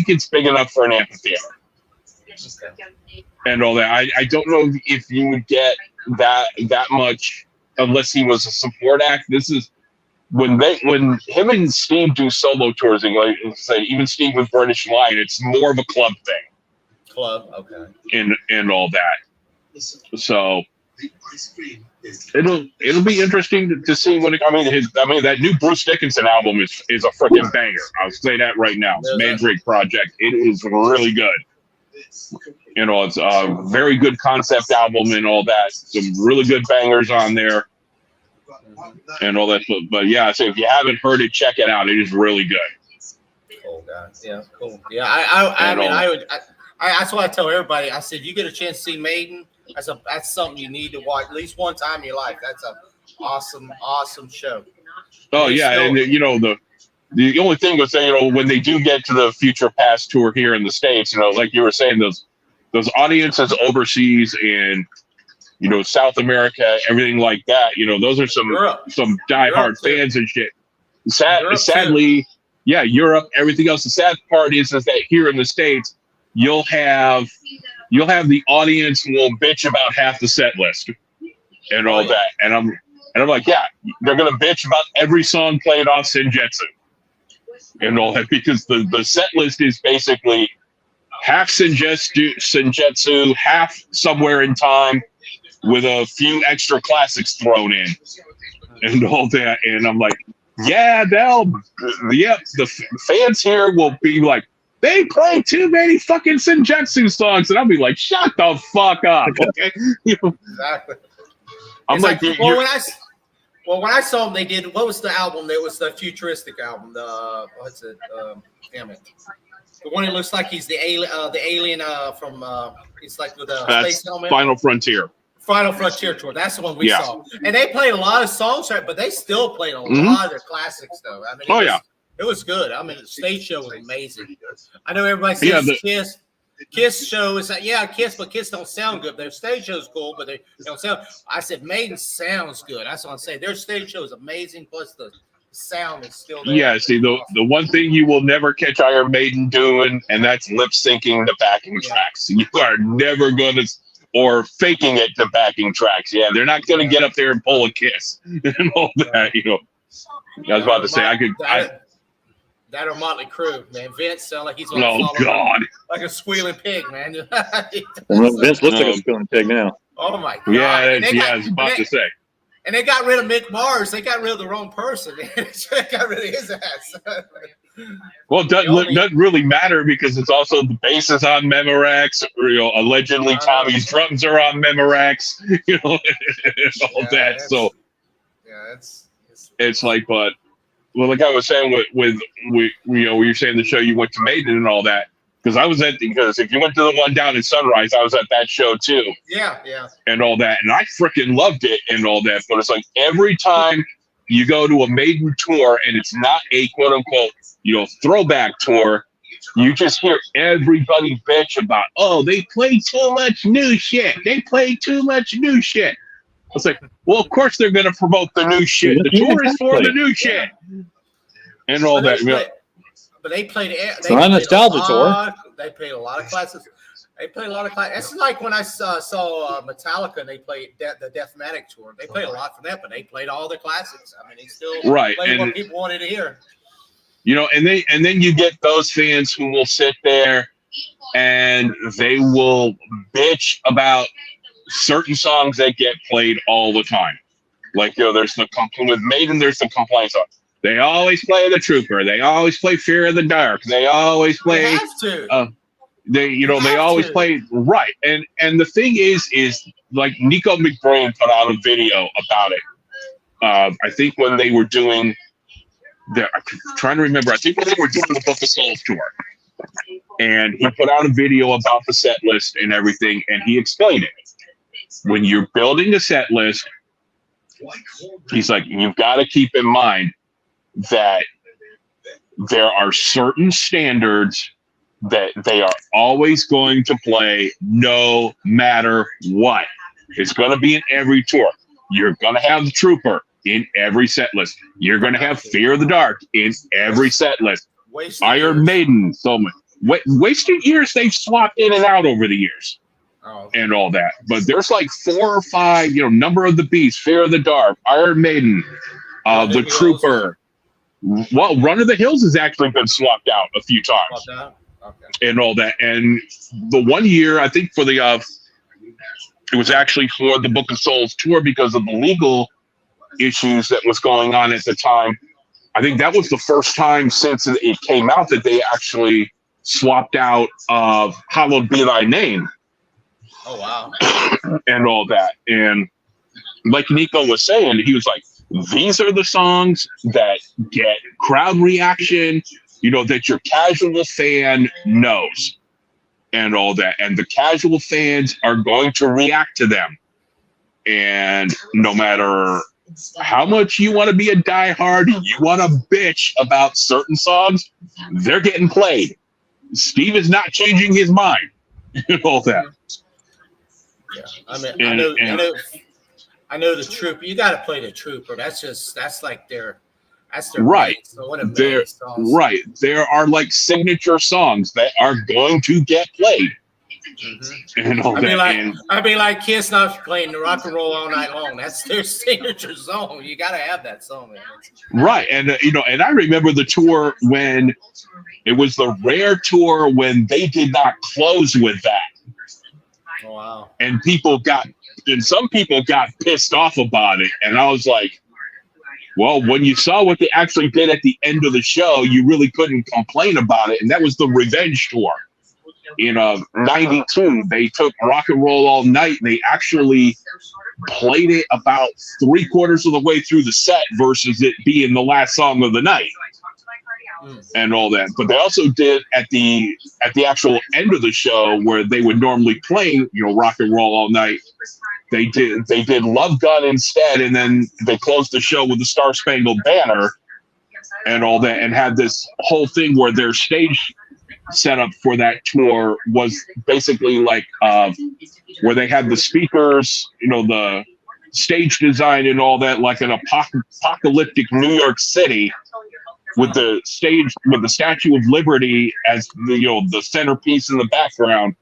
it's big enough for an amphitheater. Okay. And all that. I don't know if you would get that much unless he was a support act. This is when him and Steve do solo tours, and like say even Steve with British Lion, it's more of a club thing. Club, okay. And all that. So it'll be interesting to see when that new Bruce Dickinson album is a freaking banger. I'll say that right now. It's Mandrake Project. It is really good. It's a very good concept album and all that. Some really good bangers on there and all that. But so if you haven't heard it, check it out. It is really good. Cool, guys. Yeah, cool. Yeah, I would. That's why I tell everybody. I said, you get a chance to see Maiden. That's something you need to watch at least one time in your life. That's an awesome show. Oh yeah, and the only thing was that when they do get to the Future Past tour here in the States, like you were saying, those audiences overseas and South America, everything like that, those are some diehard fans and shit. Sadly, yeah, Europe, everything else. The sad part is that here in the States, you'll have the audience who will bitch about half the set list and all that. And I'm like, yeah, they're gonna bitch about every song played off Senjutsu and all that, because the set list is basically half Senjutsu, half Somewhere in Time, with a few extra classics thrown in and all that. And I'm like, the fans here will be like, they play too many fucking Senjutsu songs, and I'll be like, shut the fuck up, okay? Exactly. I'm like, when I saw them, they did. What was the album? It was the futuristic album. What's it? Damn it. The one that looks like he's the alien from. It's like with a space helmet. Final Frontier Tour. That's the one we saw, and they played a lot of songs, right? But they still played a lot of their classics, though. I mean, it was good. I mean, the stage show was amazing. I know everybody says Kiss show is like, Kiss, but Kiss don't sound good. Their stage show's cool, but they don't sound. I said Maiden sounds good. That's what I'm saying. Their stage show is amazing. Plus the sound is still there. Yeah, see, the one thing you will never catch Iron Maiden doing, and that's lip syncing the backing tracks. You are never gonna, or faking it to backing tracks. Yeah, they're not gonna get up there and pull a Kiss and all that. You know, I was about to say that or Motley Crue, man. Vince sounds like he's like a squealing pig, man. Vince looks like a squealing pig now. Oh my god! Yeah, I was about to say. And they got rid of Mick Mars. They got rid of the wrong person. They got rid of his ass. Well, it doesn't really matter, because it's also the bass is on Memorex. Allegedly, Tommy's drums are on Memorex. All that. So it's like, but. Well, like I was saying with you're saying the show you went to Maiden and all that, because if you went to the one down in Sunrise, I was at that show too. Yeah. And all that, and I freaking loved it and all that. But it's like every time you go to a Maiden tour and it's not a quote unquote throwback tour, you just hear everybody bitch about, oh, they play too much new shit. They play too much new shit. It's like, well, of course they're going to promote the new shit. The tour is for the new shit and all that. But they played. It's not a nostalgia tour. They played a lot of classics. It's like when I saw Metallica and they played the Deathmatic tour. They played a lot for that, but they played all the classics. I mean, they still played what people wanted to hear. And then you get those fans who will sit there and they will bitch about certain songs that get played all the time. Like, there's with Maiden, there's the complaint song. They always play The Trooper. They always play Fear of the Dark. They always play. They have to. They always play right. And the thing is like Nico McBrain put out a video about it. I think when they were doing I'm trying to remember. I think when they were doing the Book of Souls tour, and he put out a video about the set list and everything, and he explained it. When you're building a set list, he's like, you've got to keep in mind that there are certain standards that they are always going to play no matter what. It's going to be in every tour. You're going to have the Trooper in every set list. You're going to have Fear of the Dark in every set list. Iron Maiden, so much. Wasted Years, they've swapped in and out over the years. And all that, but there's like 4 or 5, Number of the Beast, Fear of the Dark, Iron Maiden, the Trooper. Well, Run of the Hills has actually been swapped out a few times, and all that. And the one year, I think it was actually for the Book of Souls tour because of the legal issues that was going on at the time. I think that was the first time since it came out that they actually swapped out Hallowed Be Thy Name. Oh, wow. And all that. And like Nico was saying, he was like, these are the songs that get crowd reaction, that your casual fan knows and all that. And the casual fans are going to react to them. And no matter how much you want to be a diehard, you want to bitch about certain songs, they're getting played. Steve is not changing his mind and all that. Yeah, I mean, I know the Trooper. You got to play the Trooper. That's like That's their Right. main, so what a There, main songs. right. There are like signature songs that are going to get played. And all that. I'd be like Kiss not playing the rock and roll all night long. That's their signature song. You got to have that song, man. Right. And, and I remember the tour when it was the rare tour when they did not close with that. Oh, wow. And some people got pissed off about it. And I was like, well, when you saw what they actually did at the end of the show, you really couldn't complain about it. And that was the Revenge Tour. In 92, they took Rock and Roll All Night. And they actually played it about 3/4 of the way through the set versus it being the last song of the night and all that. But they also did at the actual end of the show where they would normally play, Rock and Roll All Night. They did Love Gun instead, and then they closed the show with the Star Spangled Banner and all that, and had this whole thing where their stage setup for that tour was basically like where they had the speakers, the stage design and all that, like an apocalyptic New York City with the stage, with the Statue of Liberty as the centerpiece in the background.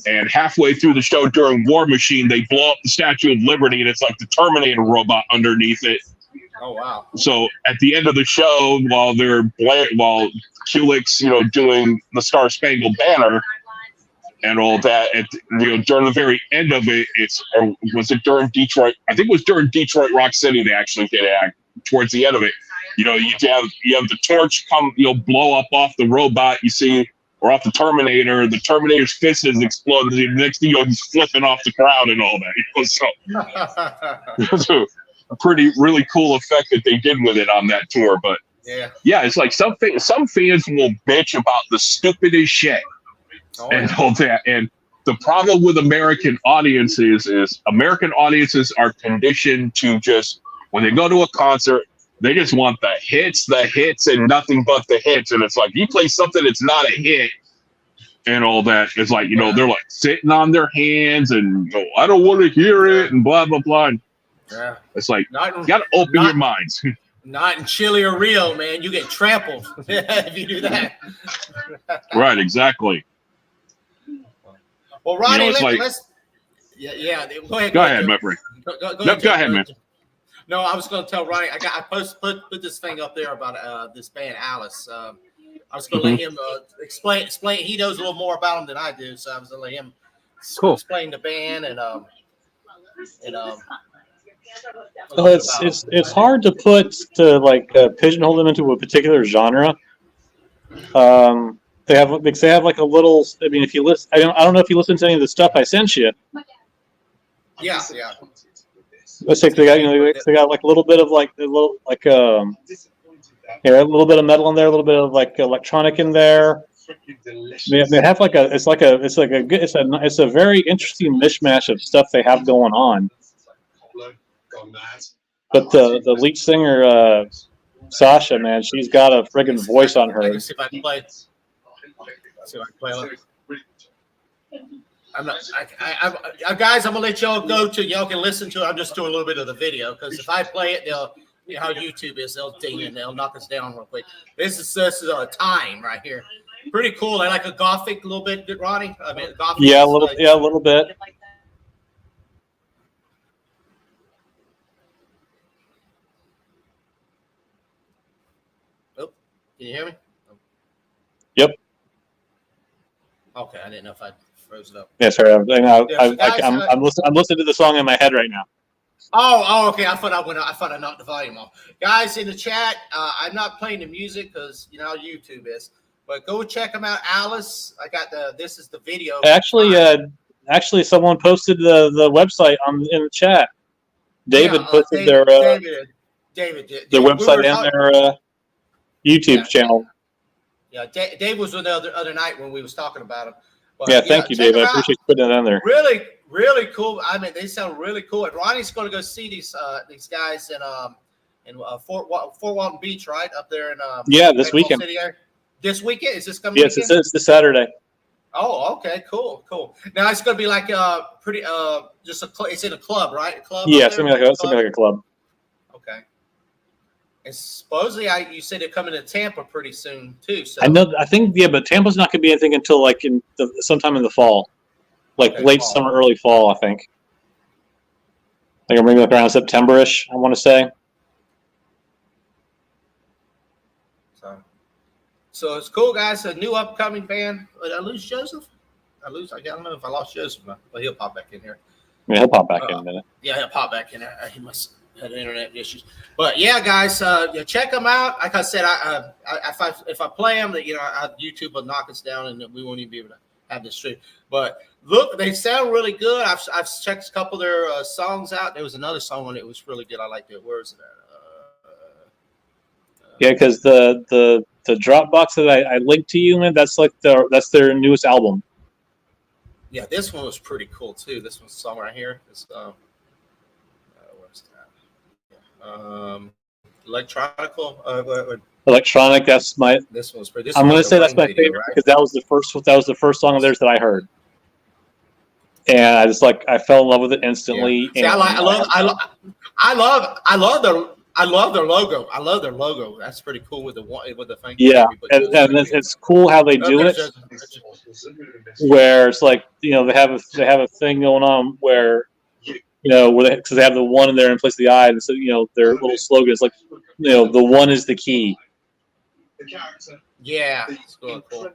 And halfway through the show during War Machine, they blow up the Statue of Liberty, and it's like the Terminator robot underneath it. Oh, wow. So at the end of the show, while Kulik's, doing the Star Spangled Banner and all that, during the very end of it, was it during Detroit? I think it was during Detroit Rock City they actually did it. Towards the end of it, you have the torch come, blow up off the robot. You see, or off the Terminator. The Terminator's fist has exploded. The next thing he's flipping off the crowd and all that. So it was a really cool effect that they did with it on that tour. But yeah, it's like some fans will bitch about the stupidest shit and all that. And the problem with American audiences is American audiences are conditioned to just, when they go to a concert, they just want the hits, and nothing but the hits. And it's like, you play something that's not a hit and all that. It's like, they're like sitting on their hands and I don't want to hear it and blah, blah, blah. And it's like, you got to open your minds. Not in Chile or Rio, man. You get trampled if you do that. Right, exactly. Well, Ronnie, let's. Go ahead, my friend. Go ahead, man. No, I was going to tell Ronnie. I put this thing up there about this band Alice. I was going to let him explain. He knows a little more about them than I do, so I was going to let him explain the band and Well, it's hard to pigeonhole them into a particular genre. They have like a little. I mean, if you listen, I don't know if you listen to any of the stuff I sent you. Yeah. Let's say they got like a little bit of a little bit of metal in there, a little bit of like electronic in there. They have it's a very interesting mishmash of stuff they have going on. But the lead singer Sasha, man, she's got a friggin' voice on her. Let's see if I can play. Guys, I'm gonna let y'all go to. Y'all can listen to it. I'm just doing a little bit of the video because if I play it, they'll, how YouTube is, they'll ding and they'll knock us down real quick. This is a time right here. Pretty cool. I like a gothic a little bit, Ronnie. I mean, gothic. Yeah, a little bit. Oh, can you hear me? Yep. Okay, I didn't know if I froze it up. Yeah, sorry. I'm listening to the song in my head right now. Oh, okay. I thought I knocked the volume off. Guys in the chat, I'm not playing the music because you know how YouTube is. But go check them out, Alice. I got this is the video. Actually, someone posted the website in the chat. David posted their website and their YouTube channel. Yeah, Dave was on the other night when we was talking about him. But, thank you, Dave. I appreciate you putting that on there. Really, really cool. I mean, they sound really cool. And Ronnie's going to go see these guys in Fort Walton Beach, right up there in this weekend. This weekend is this coming? Yes, weekend? It's this Saturday. Oh, okay, cool. Now it's going to be like pretty it's in a club, right? A club. Yeah, something like a club. Okay. And supposedly, you said they're coming to Tampa pretty soon too. So I know. I think but Tampa's not going to be anything until like sometime in the fall, like late summer, early fall. I think. Like maybe like around September-ish. I want to say. So it's cool, guys. A new upcoming band. Did I lose Joseph? I don't know if I lost Joseph, but he'll pop back in here. Yeah, he'll pop back in a minute. Yeah, he'll pop back in there. He must have internet issues. But yeah, guys, check them out. Like I said, if I play them, YouTube will knock us down, and we won't even be able to have this stream. But look, they sound really good. I've checked a couple of their songs out. There was another song on it that was really good. I liked it. Where is it at? Yeah, because the Dropbox that I linked to you, man, that's their newest album. Yeah, this one was pretty cool too. This one's song right here. It's where's that? Electronic. That's my. This one's pretty. I'm gonna say that's my favorite because that was the first song of theirs that I heard, and I fell in love with it instantly. Yeah. See, I love their logo. I love their logo. That's pretty cool with the thing. Yeah, and it's cool how they do it. Where it's like they have a thing going on where because they have the one in there in place of the I, and so their little slogan is like the one is the key. Yeah, it's really cool.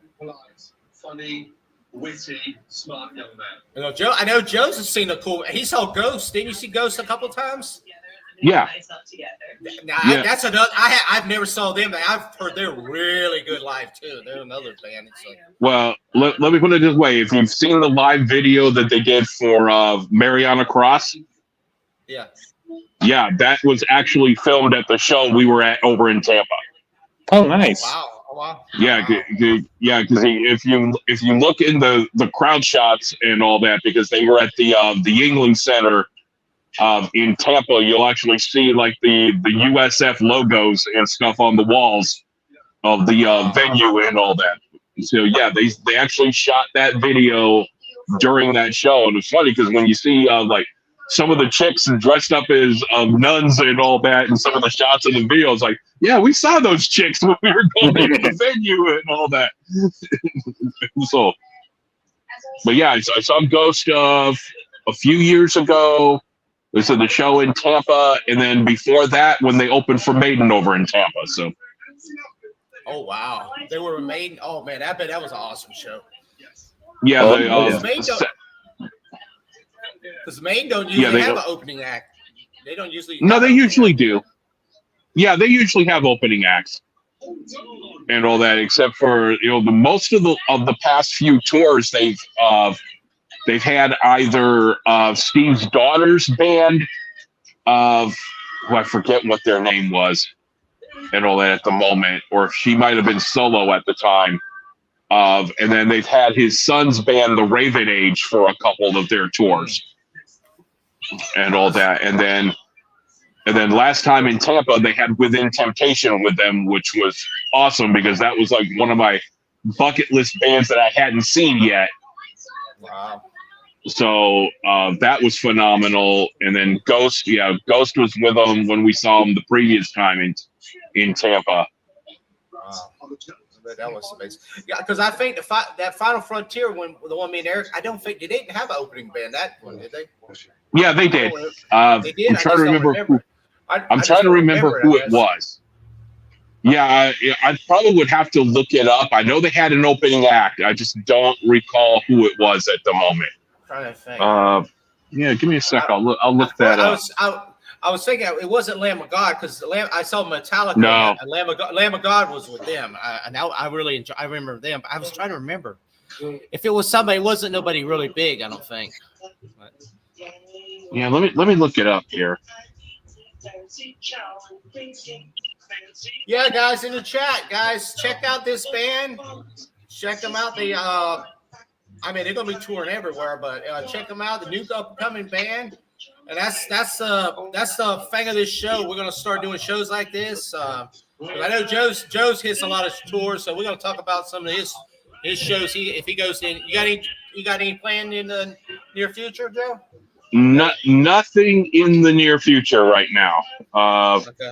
Funny, witty, smart young man. I know Joe's has seen a cool. He saw Ghost. Didn't you see Ghost a couple times? Yeah. That's another. I've never saw them. I've heard they're really good live too. They're another band. Well, let me put it this way: if you've seen the live video that they did for Mariana Cross, yeah, that was actually filmed at the show we were at over in Tampa. Oh, nice! Wow. Yeah, because if you look in the crowd shots and all that, because they were at the Yingling Center. In Tampa, you'll actually see like the USF logos and stuff on the walls of the venue and all that. So yeah, they actually shot that video during that show, and it's funny because when you see like some of the chicks dressed up as nuns and all that, and some of the shots in the video, it's like, yeah, we saw those chicks when we were going to the venue and all that. So, but yeah, I saw Ghost a few years ago. They said the show in Tampa, and then before that, when they opened for Maiden over in Tampa. So, oh wow, they were Maiden. Oh man, I bet that was an awesome show. Yeah, because Maiden don't usually have an opening act. They don't usually. No, they usually do. Yeah, they usually have opening acts and all that, except for the most of the past few tours they've had either Steve's daughter's band I forget what their name was and all that at the moment, or she might have been solo at the time. And then they've had his son's band, the Raven Age, for a couple of their tours and all that. And then last time in Tampa, they had Within Temptation with them, which was awesome because that was like one of my bucket list bands that I hadn't seen yet. Wow. So that was phenomenal. And then Ghost was with them when we saw him the previous time in Tampa. Wow. That was amazing. Yeah, because I think that Final Frontier, when the one me and Eric, I don't think they didn't have an opening band that one, did they? Yeah, they did. They did. I'm trying to remember. I'm trying to remember who it was. Yeah, I probably would have to look it up. I know they had an opening act. I just don't recall who it was at the moment. Trying to think. Yeah, give me a sec. I'll look that up. I was thinking it wasn't Lamb of God because I saw Metallica. No, and Lamb of God was with them. I really enjoy. I remember them. I was trying to remember if it was somebody. It wasn't nobody really big. I don't think. But. Yeah, let me look it up here. Yeah, guys, in the chat, guys, check out this band. Check them out. They're gonna be touring everywhere, but check them out. The new upcoming band, and that's the thing of this show. We're gonna start doing shows like this. I know Joe's hits a lot of tours, so we're gonna talk about some of his shows. If he goes in, you got any planned in the near future, Joe? Nothing in the near future right now. Okay.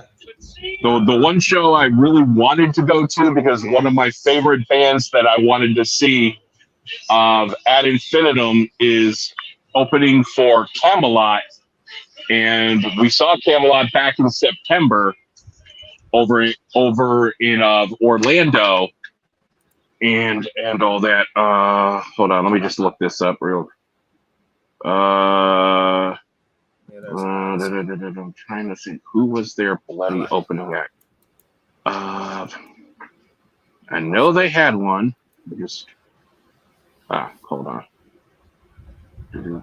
The one show I really wanted to go to because one of my favorite bands that I wanted to see ad infinitum is opening for Camelot, and we saw Camelot back in September over in Orlando, and all that. Hold on, let me just look this up real. I'm trying to see who was their bloody opening act. I know they had one. Just hold on. Who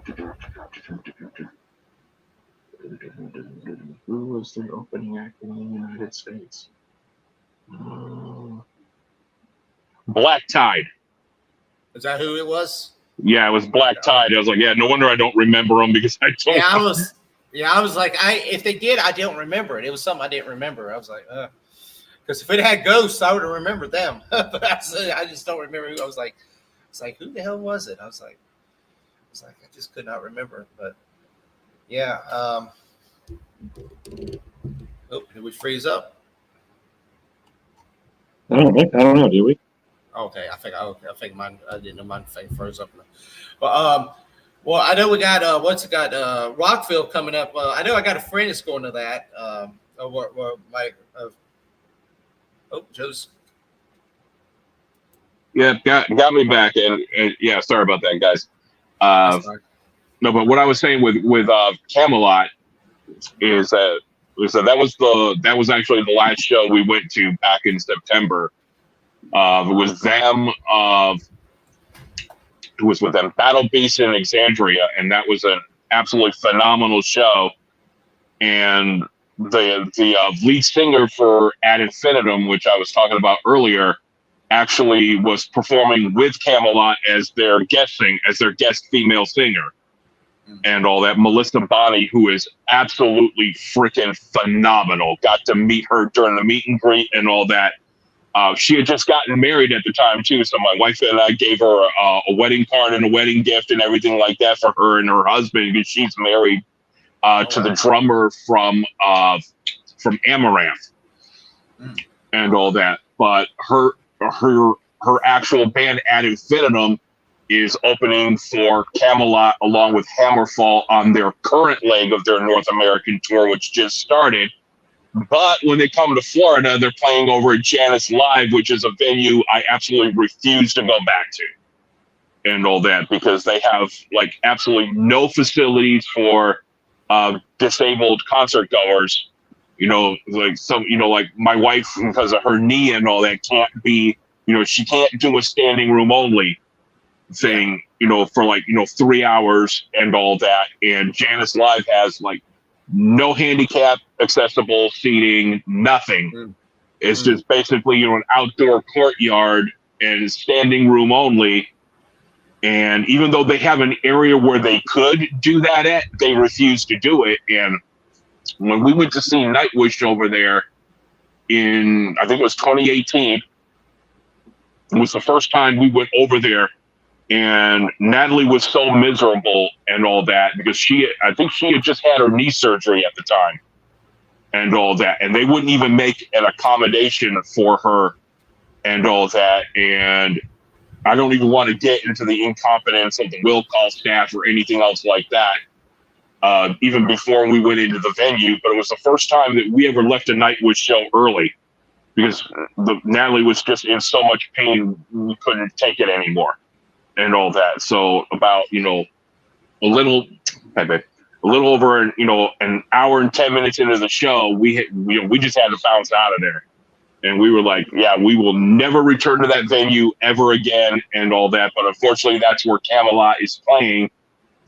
was their opening act in the United States? Black Tide. Is that who it was? Yeah, it was Black Tide. I was like, yeah, no wonder I don't remember them because I don't. I was like, if they did, I don't remember it. It was something I didn't remember. I was like, because if it had ghosts, I would have remembered them. But I just don't remember who. I was like, who the hell was it? I just could not remember. But yeah. Did we freeze up? I don't know. Do we? Okay, I think mine. I didn't know mine froze up. But well, I know we got Rockville coming up. I know I got a friend that's going to that. Joe's. Yeah, got me back, and yeah, sorry about that, guys. No, but what I was saying with Camelot is that that was actually the last show we went to back in September. It was them. It was with them, Battle Beast in Exandria, and that was an absolutely phenomenal show. And the lead singer for Ad Infinitum, which I was talking about earlier, actually was performing with Camelot as their guest female singer, and all that. Melissa Bonney, who is absolutely freaking phenomenal. Got to meet her during the meet and greet and all that. She had just gotten married at the time too, so my wife and I gave her a wedding card and a wedding gift and everything like that for her and her husband, because she's married to the drummer from Amaranth and all that. But her actual band Ad Infinitum is opening for Camelot along with Hammerfall on their current leg of their North American tour, which just started. But when they come to Florida, they're playing over at Janus Live, which is a venue I absolutely refuse to go back to and all that, because they have like absolutely no facilities for disabled concert goers. Like my wife, because of her knee and all that, can't be, she can't do a standing room only thing, for 3 hours and all that. And Janus Live has like no handicap accessible seating, nothing. It's just basically, an outdoor courtyard and standing room only. And even though they have an area where they could do that at, they refuse to do it. And when we went to see Nightwish over there in, I think it was 2018, it was the first time we went over there. And Natalie was so miserable and all that because I think she had just had her knee surgery at the time and all that. And they wouldn't even make an accommodation for her and all that. And I don't even want to get into the incompetence of the will call staff or anything else like that, even before we went into the venue. But it was the first time that we ever left a Nightwish show early because Natalie was just in so much pain, we couldn't take it anymore. And all that. So about, a little over, an hour and 10 minutes into the show, we just had to bounce out of there. And we were like, yeah, we will never return to that venue ever again and all that. But unfortunately, that's where Camelot is playing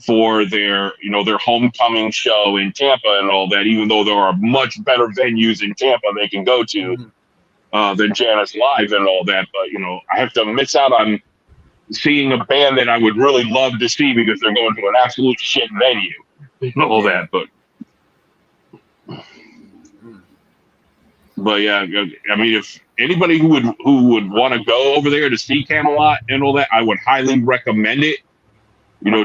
for their homecoming show in Tampa and all that, even though there are much better venues in Tampa they can go to than Janus Live and all that. But, I have to miss out on seeing a band that I would really love to see because they're going to an absolute shit venue and all that. But yeah, I mean, if anybody who would want to go over there to see Camelot and all that, I would highly recommend it.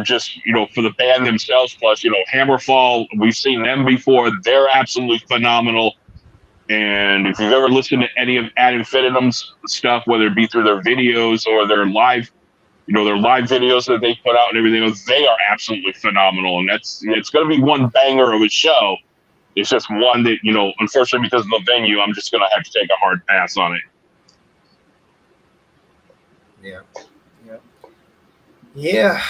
just for the band themselves. Plus, Hammerfall, we've seen them before. They're absolutely phenomenal. And if you've ever listened to any of Ad Infinitum's stuff, whether it be through their videos or their live videos that they put out and everything else, they are absolutely phenomenal. And it's going to be one banger of a show. It's just one that, unfortunately, because of the venue, I'm just going to have to take a hard pass on it. Yeah.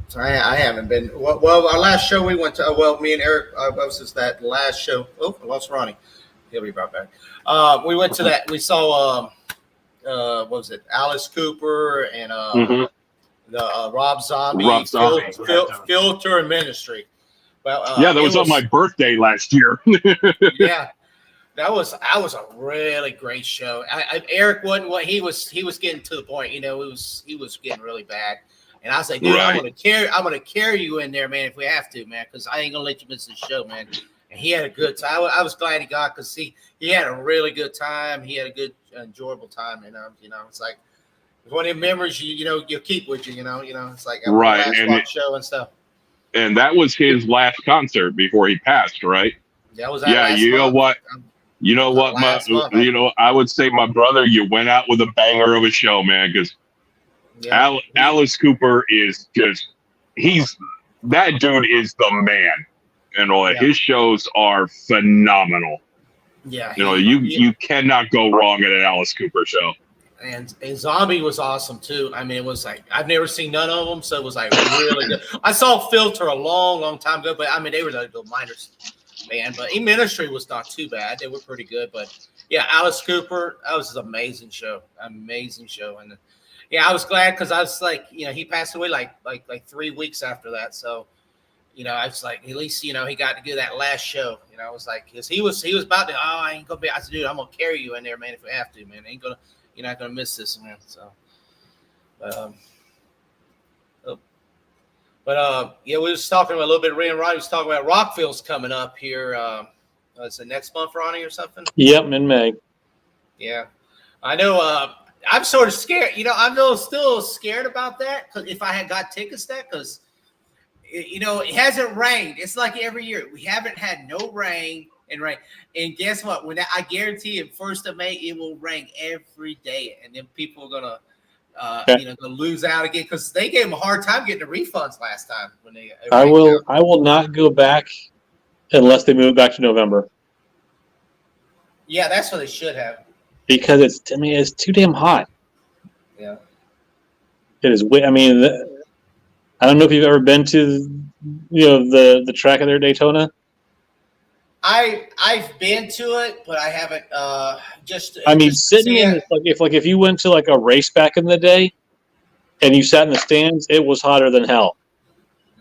So I haven't been. Well, our last show we went to, me and Eric, was just that last show. Oh, I lost Ronnie. He'll be right back. We went to that. We saw, what was it? Alice Cooper and the Rob Zombie, Filter and Ministry. Well, that was on my birthday last year. Yeah, that was a really great show. Eric wasn't what he was getting to the point. He was getting really bad. And I was like, dude, right. I'm gonna carry you in there, man, if we have to, man, because I ain't gonna let you miss the show, man. And he had a good time. I was glad he got, because he had a really good time. He had a good, enjoyable time, and it's like one of the memories you'll keep with you. It's like a last show and stuff. And that was his last concert before he passed, right? That was what? I would say, my brother, you went out with a banger of a show, man, because Alice Cooper is that dude is the man. His shows are phenomenal. Yeah. You cannot go wrong at an Alice Cooper show. And Zombie was awesome too. I mean, it was like, I've never seen none of them, so it was like really good. I saw Filter a long time ago, but I mean, they were the minors, man. But Ministry was not too bad. They were pretty good. But yeah, Alice Cooper, that was an amazing show. And I was glad, because I was like, he passed away like 3 weeks after that. So, I was like, at least, he got to do that last show. I was like, because he was about to, I ain't gonna be. I said, dude, I'm gonna carry you in there, man, if we have to, man. You're not gonna miss this, man. So, we was talking about a little bit. Ray and Ronnie was talking about Rockville's coming up here. Is it next month, Ronnie, or something? Yep, in May. Yeah, I know. I'm sort of scared. I'm still scared about that, because if I had got tickets, because it hasn't rained. It's like every year we haven't had no rain. And guess what? I guarantee you, 1st of May, it will rain every day, and then people are gonna, gonna lose out again, because they gave them a hard time getting the refunds last time when they. I will not go back unless they move it back to November. Yeah, that's what they should have. Because it's too damn hot. Yeah. It is. I mean, I don't know if you've ever been to, the track of their Daytona. I've been to it, but I haven't. Sitting in if you went to like a race back in the day, and you sat in the stands, it was hotter than hell.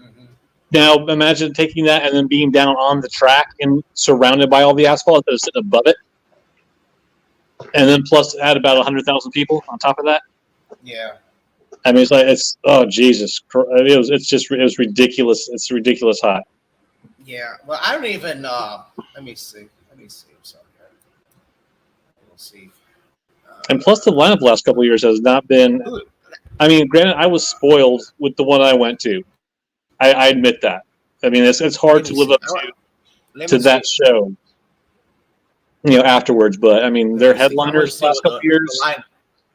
Mm-hmm. Now imagine taking that and then being down on the track and surrounded by all the asphalt instead of sitting above it, and then plus add about 100,000 people on top of that. Yeah. I mean, oh Jesus, it was ridiculous. It's ridiculous hot. Yeah, well, I don't even. Let me see. I'm sorry. We'll see. And plus, the lineup the last couple of years has not been. I mean, granted, I was spoiled with the one I went to. I admit that. I mean, it's hard to live up to that show. Afterwards, but I mean, their headliners the last couple of years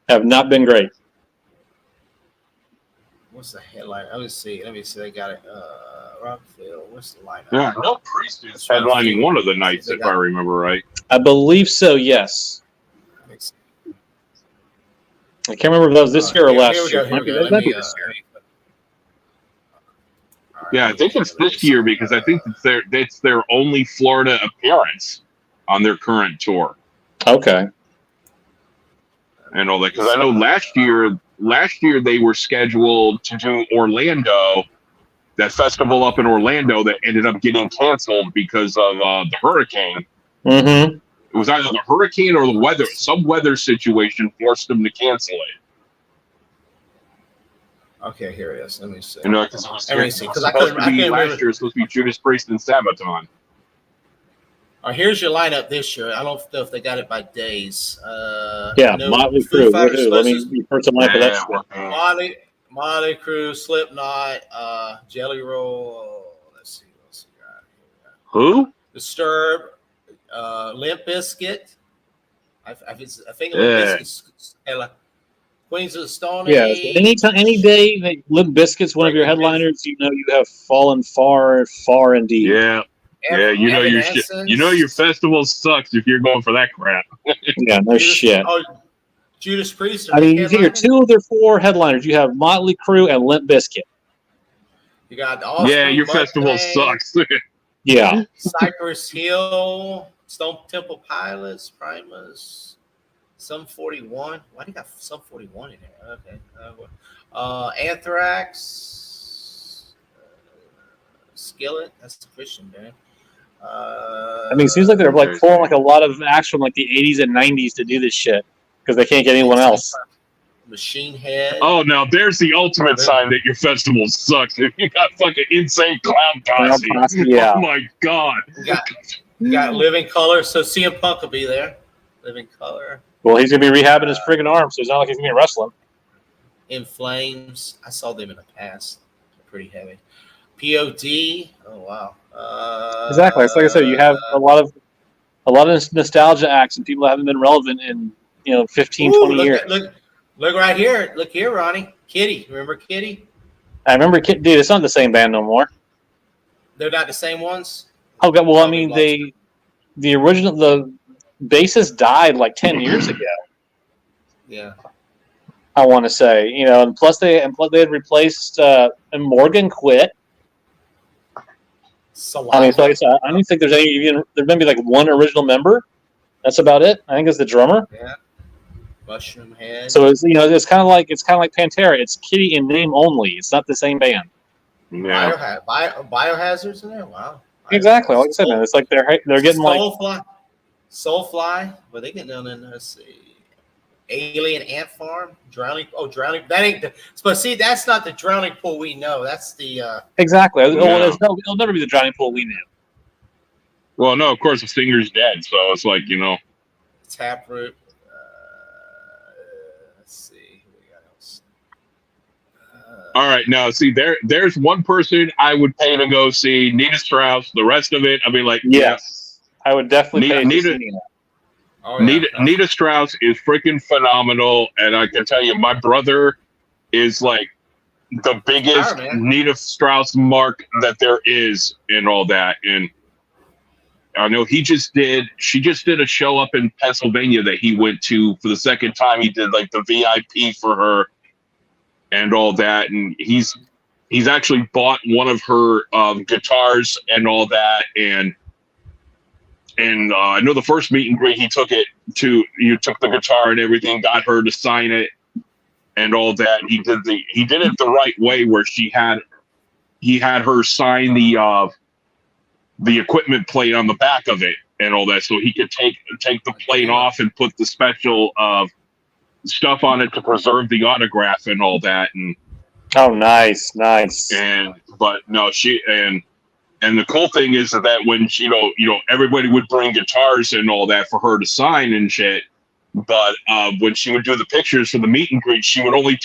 have not been great. What's the headline? Let me see. They got it. Rockville. What's the lineup? Yeah, no Priest is headlining one of the nights, if I remember right. I believe so. Yes. I can't remember if that was this year or last year. Yeah, I think it's this year, because I think it's their only Florida appearance on their current tour. Okay. And all that, because I know last year they were scheduled to do Orlando, that festival up in Orlando that ended up getting canceled because of the hurricane. Mm-hmm. It was either the hurricane or the weather. Some weather situation forced them to cancel it. Okay, here it is. Let me see. Because I couldn't remember. Last year, it was supposed to be Judas Priest and Sabaton. Here's your lineup this year. I don't know if they got it by days. Motley Crue. Let me refer to Mike for that. Motley Crue, Slipknot, Jelly Roll. Let's see what else we got. Who? Disturbed, Limp Bizkit. I think Limp Yeah. Bizkit. Queens of the Stone Yeah. Age. Any day that Limp Bizkit's one of your headliners, you know you have fallen far, far indeed. Yeah. Yeah, you know your shit. You know your festival sucks if you're going for that crap. Yeah, no shit. Oh, Judas Priest. I mean, you figure 2 of their 4 headliners. You have Motley Crue and Limp Bizkit. You got your festival sucks. Yeah. Cypress Hill, Stone Temple Pilots, Primus, Sum 41. Why do you got Sum 41 in there? Okay. Anthrax, Skillet. That's the Christian band. I mean, it seems like they're like pulling like a lot of acts from like the 80s and 90s to do this shit because they can't get anyone else. Machine Head. Oh, now there's the ultimate sign that your festival sucks. If you got fucking insane clown posse. Yeah. Oh my god. You got Living Color. So CM Punk will be there. Living Color. Well, he's gonna be rehabbing his friggin' arm, so it's not like he's gonna be wrestling. In Flames. I saw them in the past. They're pretty heavy. POD. Oh wow. Exactly. It's like I said, you have a lot of nostalgia acts and people that haven't been relevant in 15, 20 years. Look right here. Look here, Ronnie. Kitty. Remember Kitty? I remember Kitty. Dude, it's not the same band no more. They're not the same ones? Oh god, well I mean the original the bassist died like 10 years ago. Yeah. I want to say, and plus they had replaced and Morgan quit. I mean, so like I said, I don't think there's there may be like one original member. That's about it. I think it's the drummer. Yeah. Mushroom Head. So it's kind of like Pantera. It's Kitty in name only. It's not the same band. Yeah. Biohazards in there. Wow. Exactly. Like I said, man, it's like they're getting Soulfly. Well, they get down in there. Let's see. Alien Ant Farm. Drowning. That ain't the. But see, that's not the drowning pool we know. That's the. Exactly. It'll never be the drowning pool we knew. Well, no, of course the singer's dead, so it's like Taproot. Let's see. Who we got else? All right, now see there's one person I would pay to go see, Nita Strauss. The rest of it, I mean, like, yes, I would definitely pay Nita Strauss is freaking phenomenal, and I can tell you, my brother is like the biggest Nita Strauss mark that there is in all that. And I know she just did a show up in Pennsylvania that he went to for the second time. He did like the VIP for her and all that, and he's actually bought one of her guitars and all that. And I know the first meet and greet he took the guitar and everything, got her to sign it and all that. He did it the right way, where he had her sign the equipment plate on the back of it and all that, so he could take the plate off and put the special stuff on it to preserve the autograph and all that. And nice. But no, and the cool thing is that when everybody would bring guitars and all that for her to sign and shit, but when she would do the pictures for the meet and greet, she would only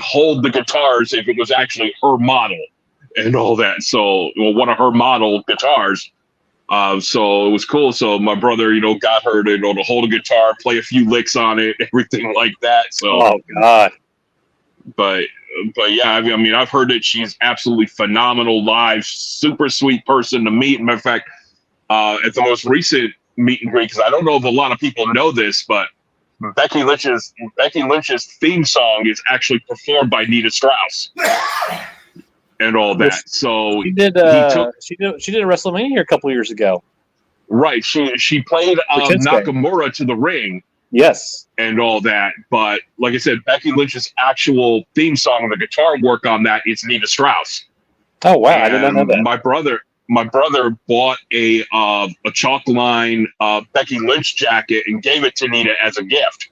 hold the guitars if it was actually her model and all that. So one of her model guitars. So it was cool. So my brother, got her to hold a guitar, play a few licks on it, everything like that. So oh god. But yeah, I mean, I've heard that she's absolutely phenomenal live, super sweet person to meet. Matter of fact, at the most recent meet and greet, because I don't know if a lot of people know this, but Becky Lynch's theme song is actually performed by Nita Strauss and all that. So she did a WrestleMania here a couple years ago. Right, she played Nakamura to the ring. Yes. And all that. But like I said, Becky Lynch's actual theme song, the guitar work on that, is Nita Strauss. Oh wow, I did not know that. My brother bought a chalk line Becky Lynch jacket and gave it to Nita as a gift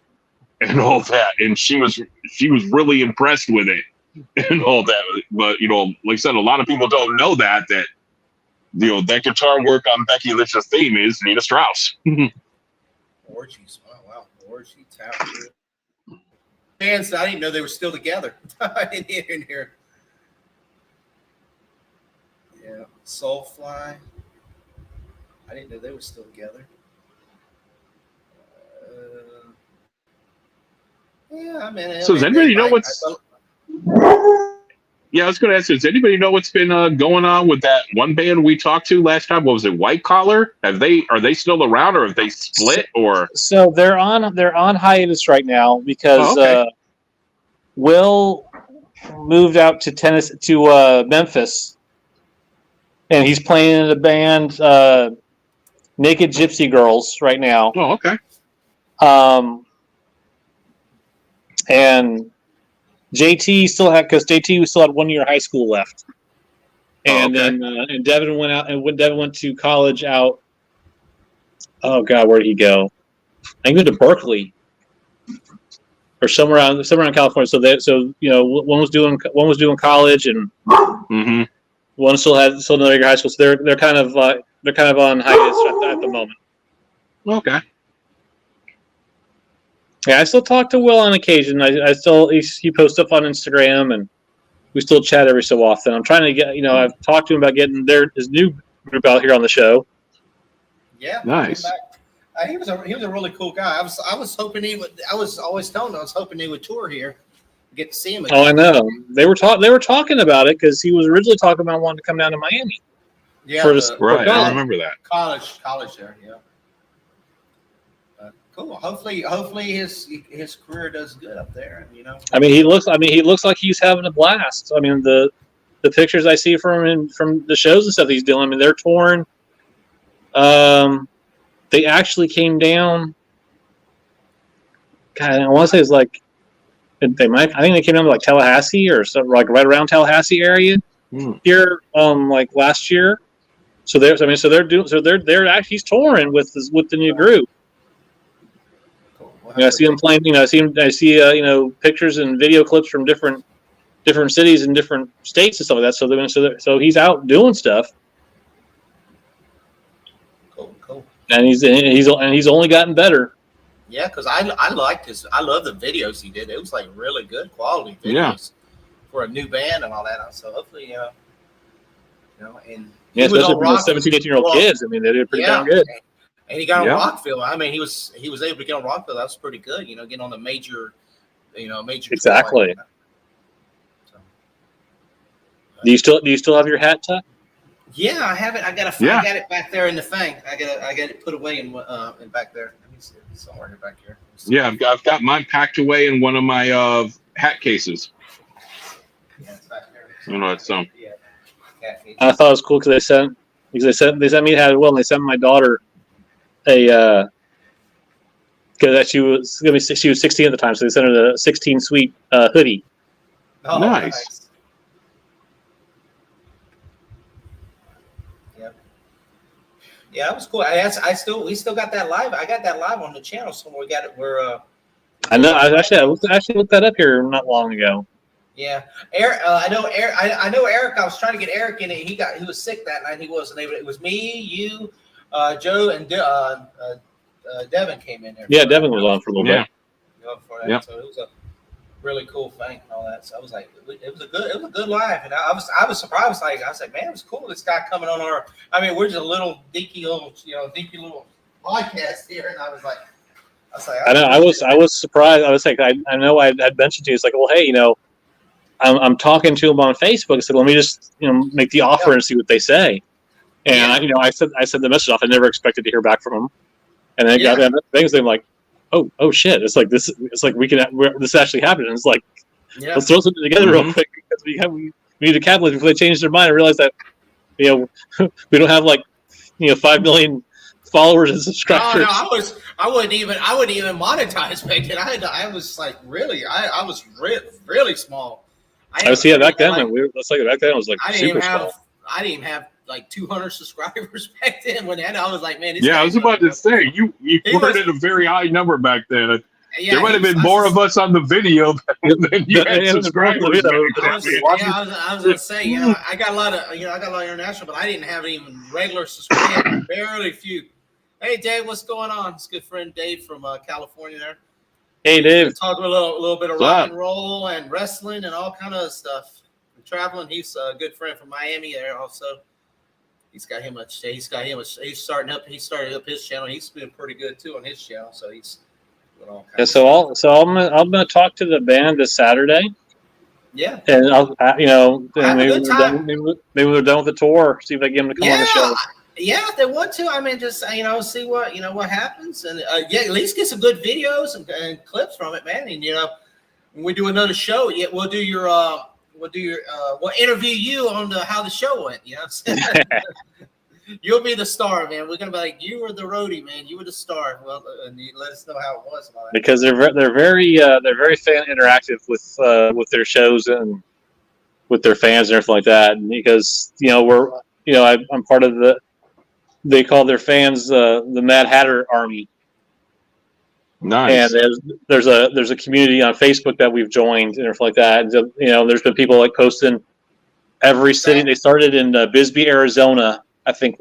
and all that. And she was really impressed with it and all that. But like I said, a lot of people don't know that that guitar work on Becky Lynch's theme is Nita Strauss. Orgies. Wow. Orgy Taproot. bands that I didn't know they were still together. I didn't even hear. Yeah, Soulfly. I didn't know they were still together. Yeah, I mean. So does anybody know what's? Yeah, I was going to ask you, does anybody know what's been going on with that one band we talked to last time? What was it, White Collar? Are they still around, or have they split? Or so they're on hiatus right now because Will moved out to Memphis, and he's playing in a band, Naked Gypsy Girls, right now. Oh, okay. And JT still had, because JT still had 1 year of high school left, and then and Devin went out, and when Devin went to college out, oh god, where did he go? I think he went to Berkeley or somewhere around California. So one was doing college, and one still another year of high school. So they're kind of on hiatus at the moment. Okay. Yeah, I still talk to Will on occasion. He posts stuff on Instagram, and we still chat every so often. I'm trying to get, I've talked to him about getting his new group out here on the show. Yeah, nice. He was a really cool guy. I was hoping he would. I was always telling him I was hoping he would tour here, get to see him again. Oh, I know. They were talking about it because he was originally talking about wanting to come down to Miami. Yeah, right. I remember that college there. Yeah. Cool. Hopefully his career does good up there. I mean, he looks like he's having a blast. I mean, the pictures I see from him from the shows and stuff he's doing. I mean, they're touring. They actually came down. God, I want to say it's like I think they came down to like Tallahassee or something, like right around Tallahassee area here, like last year. So they're actually he's touring with the new group. I see him playing. I see pictures and video clips from different cities and different states and stuff like that. So he's out doing stuff. Cool. And he's only gotten better. Yeah, because I liked his. I love the videos he did. It was like really good quality videos for a new band and all that. So hopefully, and especially for the 17, 18-year-old kids. I mean, they did pretty darn good. And he got on Rockville. I mean, he was able to get on Rockville. That was pretty good. Getting on a major, exactly. So, do you still have your hat tucked? Yeah, I have it. I got it back there in the thing. I got it put away in back there. Let me see, somewhere back here. Yeah, I've got mine packed away in one of my hat cases. Yeah, it's back there. I thought it was cool because they sent me had and they sent my daughter because she was 16 at the time, so they sent her a 16 suite hoodie. Oh, nice. Yeah, that was cool. We still got that live. I got that live on the channel, so we got it. I know. I looked that up here not long ago. Yeah, Eric. I know Eric. I was trying to get Eric in it. He was sick that night. He wasn't able. It was me, you, Joe, and Devin came in there. Yeah, Devin was on for a little bit. Yeah. So it was a really cool thing and all that. So I was like, it was a good live, and I was surprised. I was like, man, it was cool. This guy coming on our. I mean, we're just a little dinky little podcast here, and I was like, I know. I was surprised. I was like, I know I had mentioned to you. It's like, well, hey, I'm talking to him on Facebook. I said, let me just make the offer and see what they say. And I sent the message off. I never expected to hear back from him. And then got that things. I'm like, oh shit! It's like this. It's like this actually happened. And it's like, let's throw something together real quick because we need to capitalize before they change their mind and realize that we don't have 5 million followers and subscribers. Oh, no, I wouldn't even monetize back then. I was like really really small. Back then. Back then it was like super small. I didn't even have like 200 subscribers back then. When I was like, man. I was about to say you weren't at a very high number back then. Yeah, there might have been more of us on the video than you had subscribers. I was gonna say, I got a lot of international, but I didn't have even regular subscribers. Barely few. Hey, Dave, what's going on? It's good friend Dave from California there. Hey, Dave. Talk a little bit of What's rock up? and roll and wrestling and all kind of stuff. And traveling. He's a good friend from Miami there also. He started up his channel. He's been pretty good too on his channel. So he's doing all kinds of stuff. I'm gonna talk to the band this Saturday, Yeah. and I'll and Have a maybe good we're time. done. Maybe we're done with the tour. See if I can get them to come on the show. Yeah, if they want to. I mean, just see what happens, and at least get some good videos and clips from it, man. And when we do another show, we'll interview you on how the show went. You know what I'm saying? You'll be the star, man. We're gonna be like, you were the roadie, man. You were the star. Well, and you let us know how it was. Because they're very fan interactive with their shows and with their fans and everything like that. And because I'm part of they call their fans the Mad Hatter Army. Nice. And there's a community on Facebook that we've joined and everything like that. And, there's been people like posting every city. They started in Bisbee, Arizona, I think.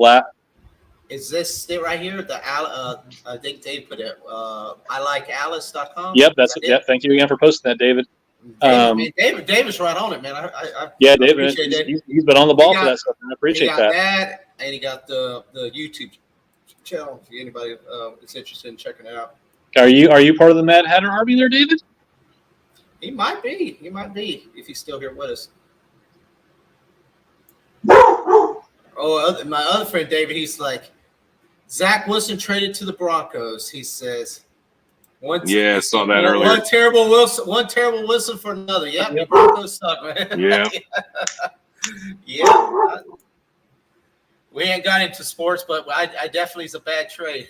Is this it right here? I think Dave put it. ILikeAlice.com. Yep, that's it. Yep. Thank you again for posting that, David. David's right on it, man. I David. He's been on the ball for that stuff, and I appreciate that. And he got the YouTube channel. If anybody is interested in checking it out. Are you part of the Mad Hatter Army there, David? He might be. If he's still here with us. Oh, my other friend David, he's like, Zach Wilson traded to the Broncos. He says, I saw that earlier. One terrible Wilson for another. Yep. The Broncos suck, man. Yeah. Yeah. We ain't got into sports, but I definitely is a bad trade.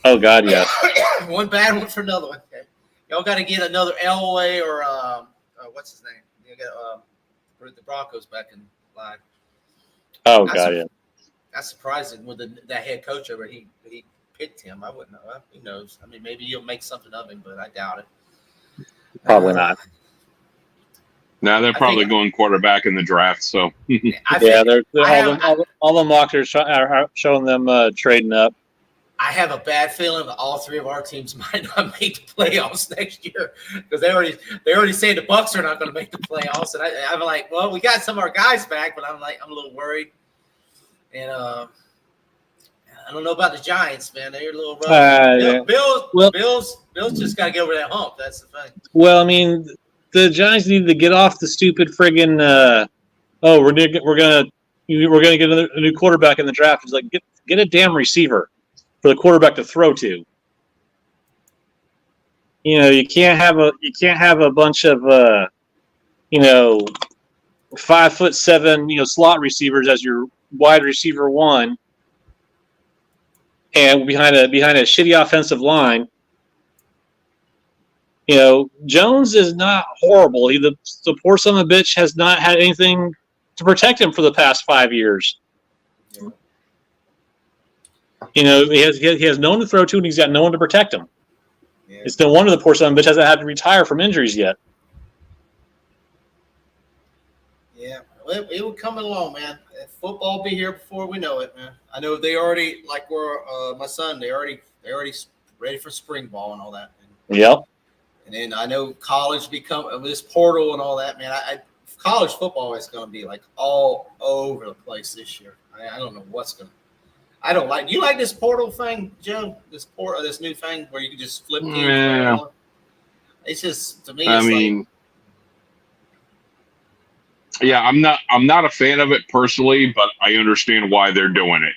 Oh God, yeah. One bad one for another one. Okay. Y'all got to get another Elway or what's his name? You got the Broncos back in line. Oh God, yeah. That's surprising with that head coach over. He picked him. I wouldn't know. Who knows? I mean, maybe you'll make something of him, but I doubt it. Probably not. Now they're probably going quarterback in the draft. So all the mocks are showing them trading up. I have a bad feeling that all three of our teams might not make the playoffs next year because they already say the Bucs are not going to make the playoffs, and I'm like, well, we got some of our guys back, but I'm a little worried, and I don't know about the Giants, man. They're a little rough. Bills just got to get over that hump. That's the thing. Well, I mean, the Giants need to get off the stupid friggin' we're gonna get a new quarterback in the draft. It's like get a damn receiver for the quarterback to throw to. You can't have a bunch of 5'7" slot receivers as your wide receiver one, and behind a shitty offensive line. Jones is not horrible. The poor son of a bitch has not had anything to protect him for the past 5 years. He has no one to throw to, and he's got no one to protect him. Yeah. It's no wonder the poor son of a bitch hasn't had to retire from injuries yet. Yeah, it will come along, man. Football will be here before we know it, man. I know they already, like my son, they're already ready for spring ball and all that. Yep. And then I know college become this portal and all that, man. College football is going to be like all over the place this year. I don't know what's going to. I don't like. Do you like this portal thing, Joe? This new thing where you can just flip games. Yeah. It's just to me. Yeah, I'm not a fan of it personally, but I understand why they're doing it.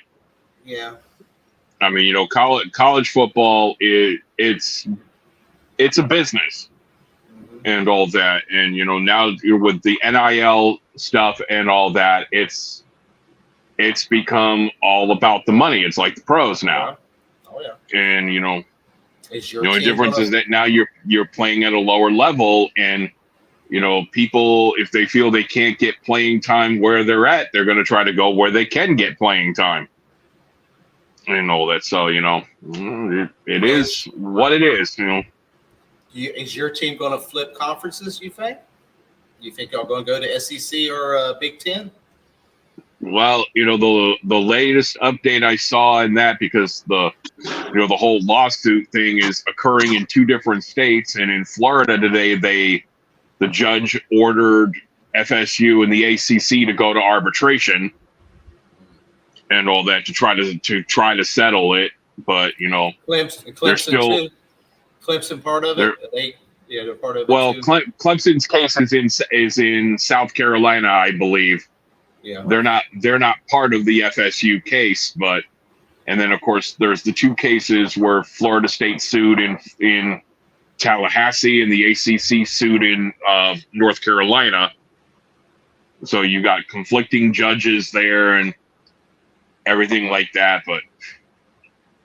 Yeah. I mean, college football it's a business and all that, and now with the NIL stuff and all that, it's become all about the money. It's like the pros now. Oh yeah. And the only difference is that now you're playing at a lower level, and people, if they feel they can't get playing time where they're at, they're going to try to go where they can get playing time. And all that. So it is what it is. Is your team going to flip conferences? You think? You think y'all going to go to SEC or Big Ten? Well, the latest update I saw in that, because the whole lawsuit thing is occurring in 2 different states, and in Florida today, the judge ordered FSU and the ACC to go to arbitration and all that to try to settle it. But Clemson they're still too. Clemson part of it. They're part of it. Well, too. Clemson's case is in South Carolina, I believe. Yeah, they're not part of the FSU case, and then of course there's the 2 cases where Florida State sued in Tallahassee and the ACC sued in North Carolina. So you got conflicting judges there and everything like that. But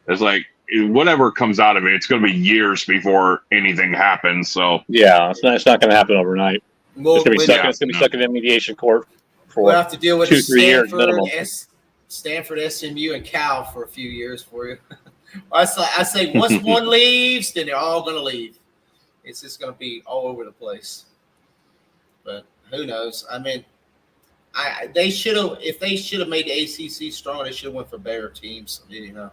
it's like, whatever comes out of it, it's going to be years before anything happens. So yeah, it's not going to happen overnight. It's going to be stuck in a mediation court for we'll have to deal with 2-3 years minimum. Stanford, SMU, and Cal for a few years for you. I say once one leaves, then they're all going to leave. It's just going to be all over the place. But who knows? I mean, if they should have made the ACC strong, they should have went for better teams. Now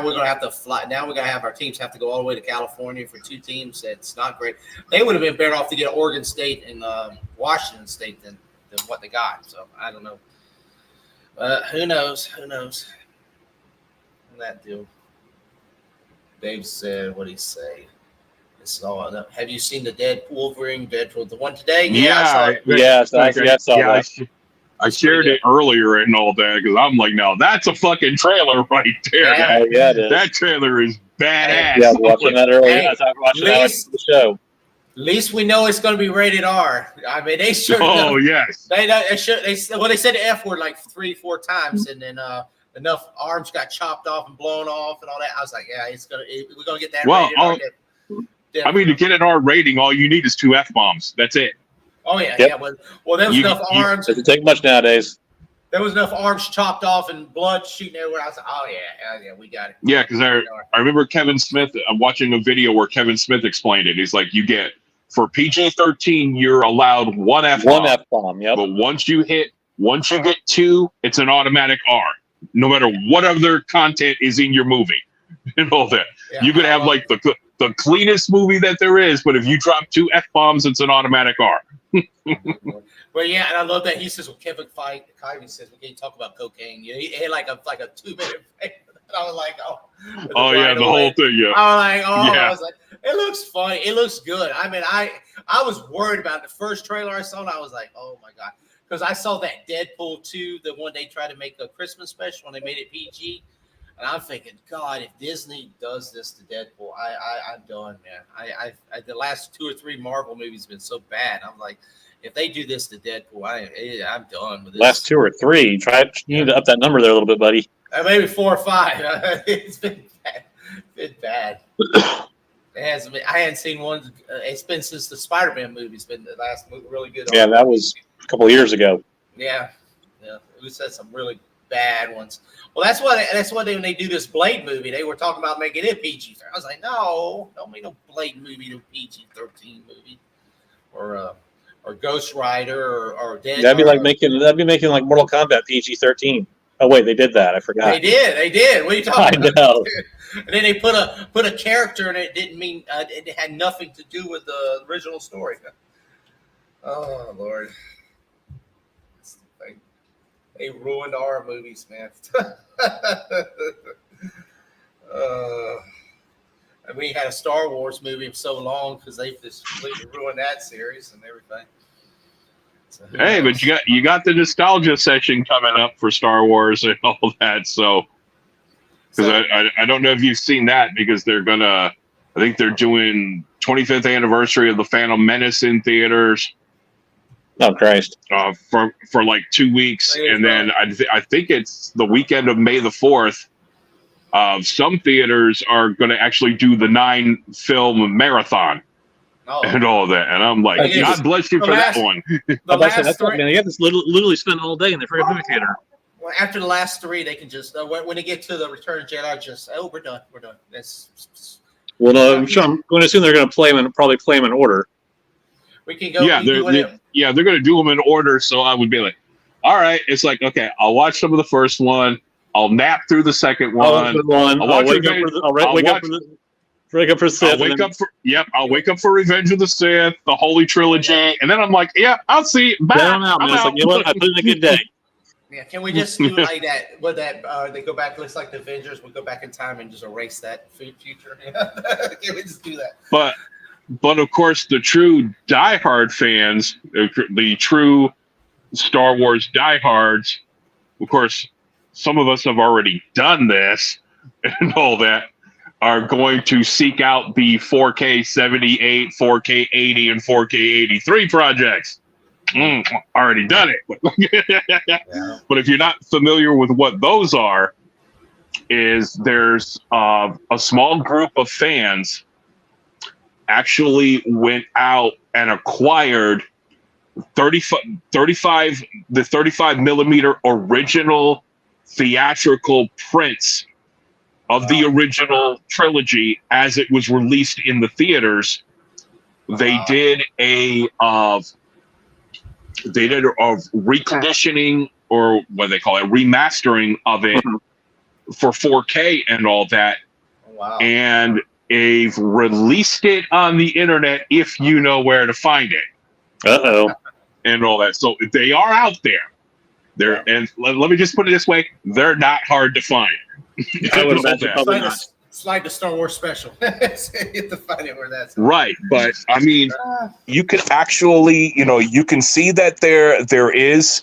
we're going to have to fly. Now we're going to have our teams have to go all the way to California for 2 teams. That's not great. They would have been better off to get Oregon State and Washington State than what they got. So I don't know. Who knows? Who knows? That deal. Dave said, what did he say? It's all. Have you seen the Wolverine Deadpool? The one today? I shared it earlier and all that because I'm like, no, that's a fucking trailer right there. Yeah, that trailer is badass. Yeah, watching that earlier. I was watching the show. At least we know it's going to be rated R. I mean, they sure. Oh yes. They said the F word like 3-4 times, and then enough arms got chopped off and blown off and all that. I was like, yeah, we're gonna get that. Well, rated R. I mean, to get an R rating, all you need is 2 F-bombs. That's it. Oh yeah, yep. yeah. Well, there was enough arms. Doesn't take much nowadays. There was enough arms chopped off and blood shooting everywhere. I was like, oh yeah, we got it. Yeah, because I remember Kevin Smith. I'm watching a video where Kevin Smith explained it. He's like, you get for PG-13, you're allowed 1 F-bomb. 1 F-bomb. Yep. But once you get 2, it's an automatic R. No matter what other content is in your movie and all that. Yeah, you could have like the cleanest movie that there is, but if you drop 2 F-bombs, it's an automatic R. Well, yeah, and I love that he says, well, Kevin Feige says, we can't talk about cocaine. He had like a 2-minute thing. I was like, oh yeah, the whole thing, yeah. I was like, it looks funny. It looks good. I mean, I was worried about the first trailer I saw, and I was like, oh my God. Because I saw that Deadpool 2, the one they tried to make a Christmas special, and they made it PG. And I'm thinking, God, if Disney does this to Deadpool, I'm done, man. I the last 2 or 3 Marvel movies have been so bad. I'm like, if they do this to Deadpool, I'm done with this. Last 2 or 3. You need to up that number there a little bit, buddy. Maybe 4 or 5. It's been bad. I hadn't seen one. It's been since the Spider-Man movie. It's been the last movie, really good. Yeah, that was a couple of years ago. Yeah. We said some really bad ones. Well, that's why when they do this Blade movie, they were talking about making it PG. I was like, no, don't make no Blade movie to PG-13 movie, or Ghost Rider or Dead. That'd be making like Mortal Kombat PG-13. Oh wait, they did that. I forgot. They did. What are you talking about? I know. And then they put a character in it. Didn't mean it had nothing to do with the original story. Oh Lord. They ruined our movies, man. And we had a Star Wars movie for so long because they just completely ruined that series and everything. So, hey, but you got the nostalgia session coming up for Star Wars and all that. So, because I don't know if you've seen that, because I think they're doing 25th anniversary of the Phantom Menace in theaters. Oh Christ! For like 2 weeks, and then I think it's the weekend of May the 4th. Some theaters are going to actually do the 9-film marathon and all that, and I'm like, God bless you for that one. You have to literally spend all day in the freaking movie theater. Well, after the last 3, they can just when they get to the Return of Jedi, we're done. That's. Well, no, I'm sure. I'm going to assume they're going to probably play them in order. We can go. Yeah, they're going to do them in order. So I would be like, all right. It's like, okay, I'll watch some of the first one. I'll nap through the second one. I'll wake up for Sith. I'll wake up for Revenge of the Sith, the Holy Trilogy, and then I'm like, yeah, I'll see. Bye. I'm out, man. It's like, you know what? I put in a good day. Yeah, can we just do like that? What that they go back? Looks like the Avengers. We go back in time and just erase that future. Can we just do that? But of course, the true diehard fans, the true Star Wars diehards, of course, some of us have already done this and all that, are going to seek out the 4K 78, 4K 80, and 4K 83 projects. Already done it. Yeah. But if you're not familiar with what those are, there's a small group of fans actually went out and acquired 35 millimeter original theatrical prints of the original trilogy as it was released in the theaters. They did a reconditioning, or what they call it, remastering of it for 4K and all that. Wow. And they've released it on the internet if you know where to find it. Uh-oh. And all that. So they are out there. And let me just put it this way, they're not hard to find. I would imagine probably not. Slide the Star Wars special. You have to find it where that's right. But I mean, you can actually, you can see that there is,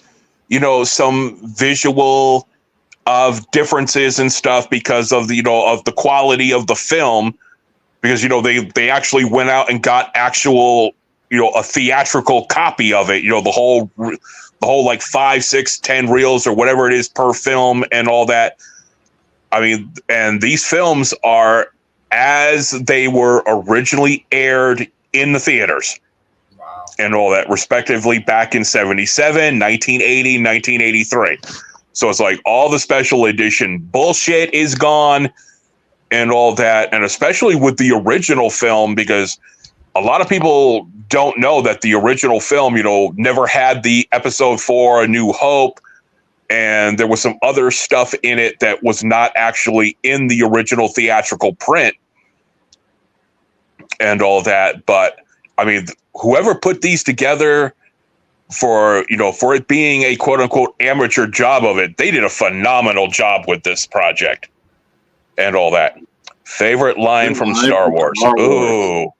some visual of differences and stuff because of the, of the quality of the film, because, they actually went out and got actual, a theatrical copy of it, the whole like 5, 6, 10 reels or whatever it is per film and all that. I mean, and these films are as they were originally aired in the theaters. Wow. And all that, respectively, back in 77, 1980, 1983. So it's like all the special edition bullshit is gone and all that. And especially with the original film, because a lot of people don't know that the original film, never had the episode 4, A New Hope. And there was some other stuff in it that was not actually in the original theatrical print and all that. But I mean, whoever put these together for it being a quote unquote amateur job of it, they did a phenomenal job with this project and all that. Favorite line from Star Wars. Ooh.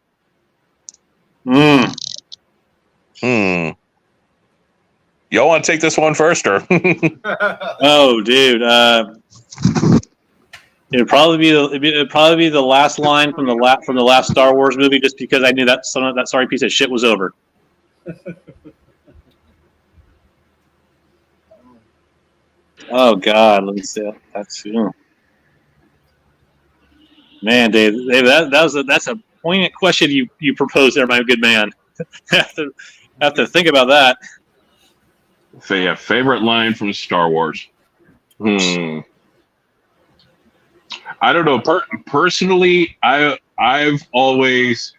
Y'all want to take this one first, or? Oh, dude. It'd probably be the last line from the last Star Wars movie, just because I knew that that sorry piece of shit was over. Oh God, let me see. That's man, Dave. That's a poignant question you proposed there, my good man. have to think about that. So yeah, favorite line from Star Wars. I don't know. Personally, I've always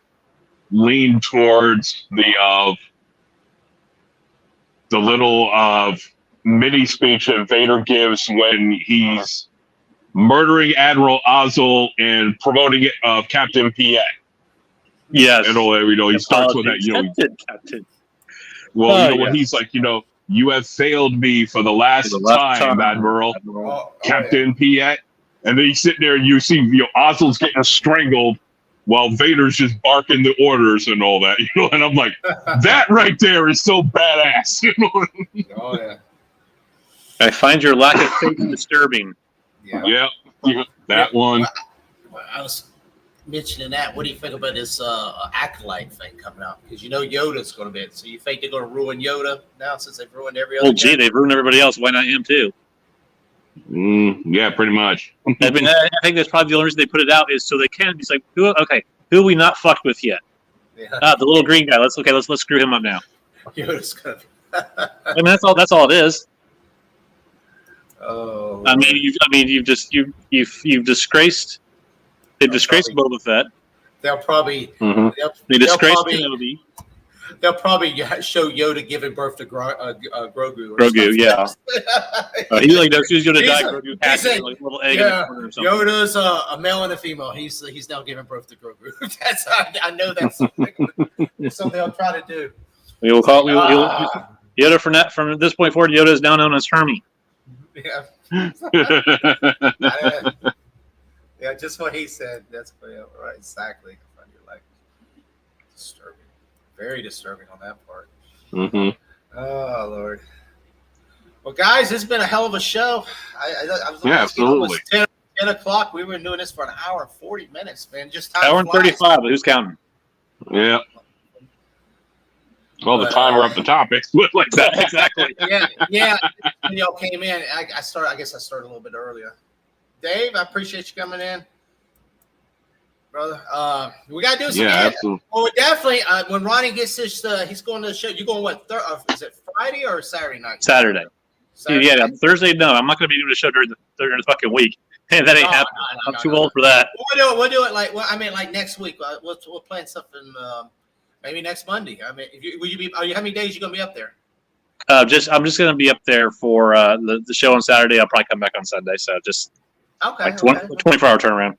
leaned towards the little mini speech that Vader gives when he's murdering Admiral Ozzel and promoting it of Captain Piet. Yes, and all that. He starts with that. Captain. Well, when he's like, you have failed me for the last time, Admiral. Captain Piet. And then he's sitting there and you see, Ozzel's getting strangled while Vader's just barking the orders and all that, and I'm like, that right there is so badass. Oh, yeah. I find your lack of faith disturbing. Yeah. That one. I was mentioning that. What do you think about this Acolyte thing coming out? Because Yoda's going to be it. So you think they're going to ruin Yoda now since they've ruined every other guy? They've ruined everybody else. Why not him too? Yeah, pretty much. I mean, I think that's probably the only reason they put it out is so they can be like, who have we not fucked with yet? Yeah. The little green guy. Let's screw him up now. Yoda's going to. I mean, that's all it is. Oh. I mean, you've disgraced. They've disgraced Boba Fett. They'll probably. They disgraced Kenobi. they'll probably show Yoda giving birth to Grogu. Or Grogu, yeah. He like knows who's going to die. Grogu he's hatches a- like a little egg in the corner or something. Yoda's a male and a female. He's now giving birth to Grogu. I know that's something I'll try to do. We will call Yoda from this point forward. Yoda is now known as Hermie. Yeah. Yeah, just what he said. That's right, exactly. You're like disturbing, very disturbing on that part. Mm-hmm. Oh Lord. Well, guys, it's been a hell of a show. I was Yeah, absolutely. 10 o'clock. We were doing this for an hour and 40 minutes, man. Just time Hour and flies. 35. But who's counting? Yeah. Well, the timer up the top. It's like that. Exactly. Yeah. When y'all came in, I guess I started a little bit earlier. Dave, I appreciate you coming in, brother. We gotta do some. Yeah, absolutely. Well, definitely. When Ronnie gets this, he's going to the show. You going what? Is it Friday or Saturday night? Saturday. Yeah, Thursday. No, I'm not going to be doing a show during the fucking week. That ain't happening. I'm too old for that. We'll do it like next week. We'll plan something. Maybe next Monday. I mean, how many days you gonna be up there? I'm just going to be up there for the show on Saturday. I'll probably come back on Sunday. So just Okay. like 24-hour turnaround.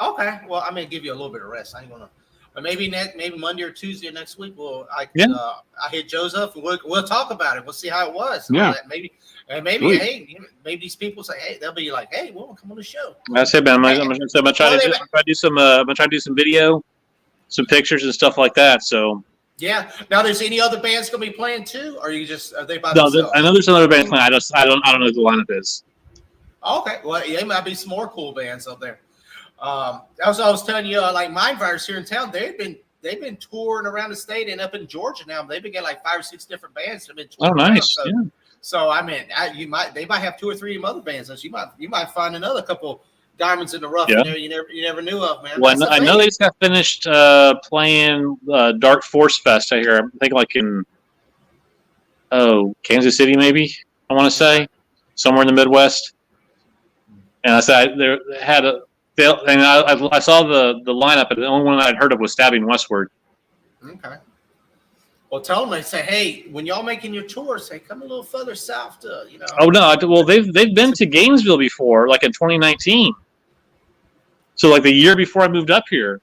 Okay. Well, I'm gonna give you a little bit of rest. I ain't gonna. But maybe Monday or Tuesday next week. I hit Joe's up and we'll talk about it. We'll see how it was. Yeah. Maybe maybe these people say, hey, they'll be like, hey, we'll come on the show. I said, man, I'm gonna try to do some video, some pictures and stuff like that. So yeah. Now, there's any other bands gonna be playing too? Or are they by no? themselves? I know there's another band playing. I don't know who the lineup is. Okay. Well, there might be some more cool bands up there. As I was telling you, like Mindvirus here in town, they've been touring around the state and up in Georgia now. They've been getting like 5 or 6 different bands that have been touring. Oh, nice. So I mean, they might have 2 or 3 other bands. So you might find another couple diamonds in the rough. Yeah. You never knew of, man. Well, I know they just got finished playing Dark Force Fest. I hear. I think like in Kansas City, maybe. I want to say somewhere in the Midwest. And I said they had a. And I saw the lineup, and the only one I'd heard of was Stabbing Westward. Okay. Well, tell them, say, hey, when y'all making your tour, say, come a little further south to, Oh no! Well, they've been to Gainesville before, like in 2019. So like the year before I moved up here,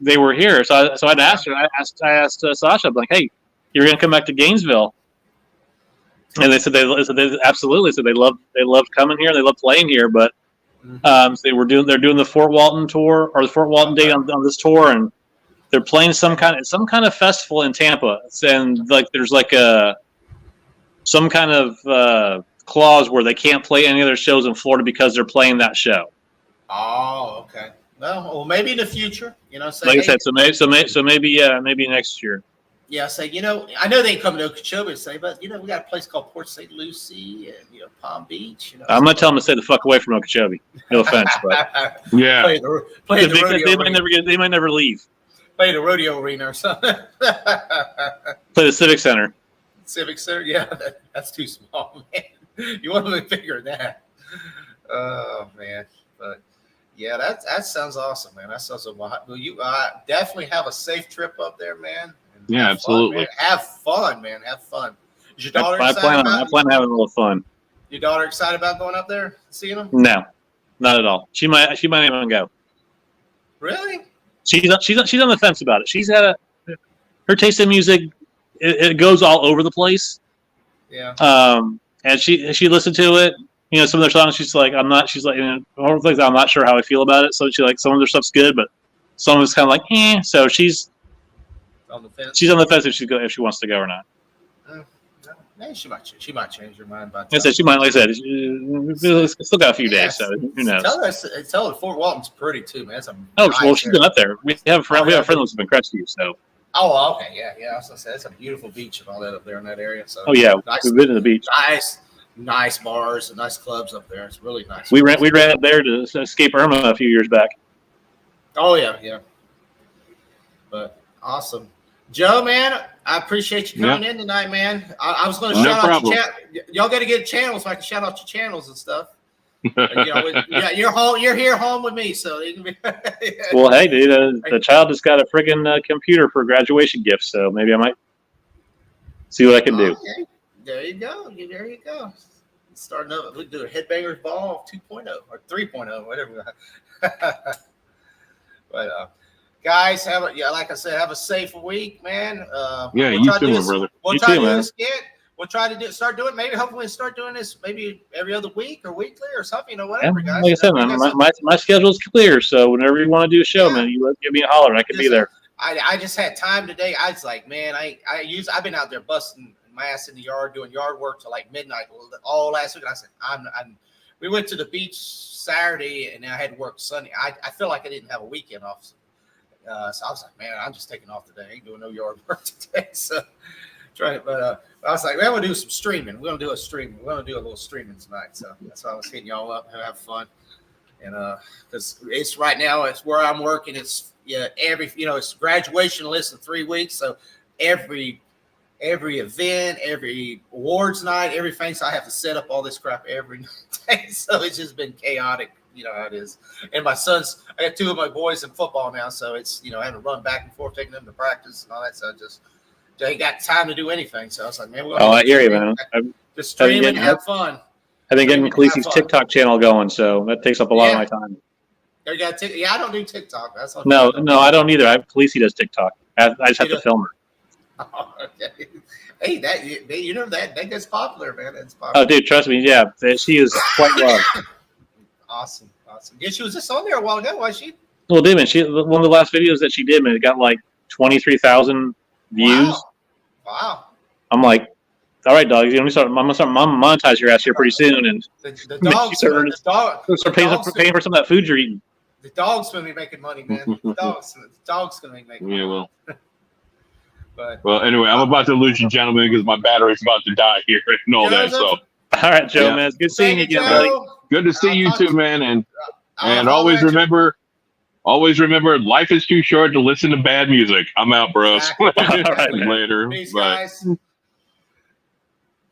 they were here. So I'd asked her. I asked Sasha, I'm like, hey, you're gonna come back to Gainesville? And they said they absolutely said they loved coming here. They loved playing here, but. So they're doing the Fort Walton tour or the Fort Walton date on this tour, and they're playing some kind of festival in Tampa. And like there's like some kind of clause where they can't play any other shows in Florida because they're playing that show. Oh, okay. Well, maybe in the future, say, like I said, so maybe next year. Yeah, say, I know they ain't coming to Okeechobee, say, but we got a place called Port St. Lucie and Palm Beach. I'm gonna tell them to stay the fuck away from Okeechobee. No offense, but Yeah. play the rodeo they might never leave. Play the rodeo arena or something. Play the Civic Center. Civic Center, yeah, that's too small, man. You want to be bigger than that. Oh man, but yeah, that sounds awesome, man. That sounds well. You definitely have a safe trip up there, man. Yeah, absolutely. Have fun, man. Have fun. Is your daughter I plan on having a little fun. Your daughter excited about going up there, seeing them? No, not at all. She might even go. Really? She's on the fence about it. She's had her taste in music. It goes all over the place. Yeah. And she listened to it. Some of their songs. She's like, I'm not sure how I feel about it. So she like some of their stuff's good, but some of it's kind of like, eh. So she's on the fence. She's on the fence if she wants to go or not. She might change her mind about that. I said she might. Like I said, still got a few days, so who knows? Tell her Fort Walton's pretty too, man. She's been up there. We have a friend. We have a friend that's been Crestview, so. Oh, okay, yeah. I was gonna say that's a beautiful beach and all that up there in that area. So. Oh yeah, we've been to the beach. Nice bars and nice clubs up there. It's really nice. We ran up there to escape Irma a few years back. Oh yeah. But awesome. Joe, man, I appreciate you coming in tonight, man. I was going to shout out your chat. Y'all got to get a channel so I can shout out your channels and stuff. You're home. You're here home with me, so you can be. Well, hey, dude, the child just got a friggin' computer for a graduation gift, so maybe I might See what I can do. Okay. There you go. There you go. Starting up, we do a headbangers ball 2.0 or 3.0, whatever. But guys, like I said, have a safe week, man. Yeah, we'll you try too, to do my brother. We'll You try too, to do man. a skit. We'll try to start doing maybe hopefully start doing this maybe every other week or weekly or something, whatever, guys. Like I said, man, my schedule is clear. So whenever you want to do a show, man, you give me a holler. I can be there. I just had time today. I was like, man, I've been out there busting my ass in the yard doing yard work till like midnight all last week. And I said, we went to the beach Saturday and I had to work Sunday. I feel like I didn't have a weekend off. So I was like, man, I'm just taking off today. I ain't doing no yard work today. So but I was like, man, we'll do some streaming. We're gonna do a streaming. We're gonna do a little streaming tonight. So that's why I was hitting y'all up and have fun. And because it's right now, it's where I'm working. It's it's graduation list in 3 weeks. So every event, every awards night, everything. So I have to set up all this crap every day. So it's just been chaotic. You know how it is. And my sons, I got 2 of my boys in football now. So it's, I have to run back and forth, taking them to practice and all that. So they ain't got time to do anything. So I was like, man, we're I hear you, man. Just stream and have fun. I've been getting Khaleesi's TikTok channel going, so that takes up a lot of my time. I don't do TikTok. That's no, I don't either. Khaleesi does TikTok. I just have to film her. Oh, okay. Hey, that gets popular, man. It's popular. Oh, dude, trust me. Yeah, she is quite loved. Awesome. Yeah, she was just on there a while ago. Was she? Well, dude, man, one of the last videos that she did, man, it got like 23,000 views. Wow. I'm like, all right, dogs. I'm gonna start monetize your ass here pretty soon, and the dogs start paying for some of that food you're eating. The dog's gonna be making money, man. The dog's gonna be making money. Yeah, well. But well, anyway, I'm about to lose you, gentlemen, because my battery's about to die here and all that. So, all right, Joe, man, it's good seeing you again, buddy. Good to see you too, man. And always remember, life is too short to listen to bad music. I'm out, bros. Exactly. All right, man. Later. Peace, Bye. guys.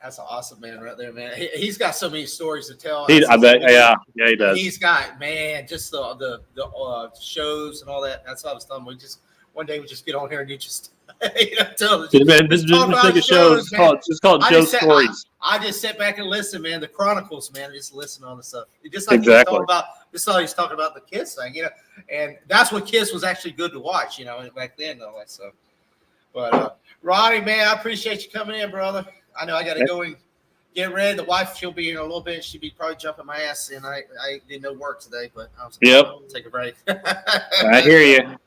That's an awesome man right there, man. He's got so many stories to tell. I bet. Yeah, he does. He's got, man, just the shows and all that. That's what I was telling him. One day we just get on here and you just tell us. This big a show. It's called Joe Stories. I just sit back and listen, man. The Chronicles, man. Just listen to all the stuff. Just like exactly. He's talking about the Kiss thing, and that's when Kiss was actually good to watch, back then, all that stuff. But Ronnie, man, I appreciate you coming in, brother. I know I got to go and get ready. The wife, she'll be here in a little bit. She'll be probably jumping my ass in. I did no work today, but I was take a break. I hear you.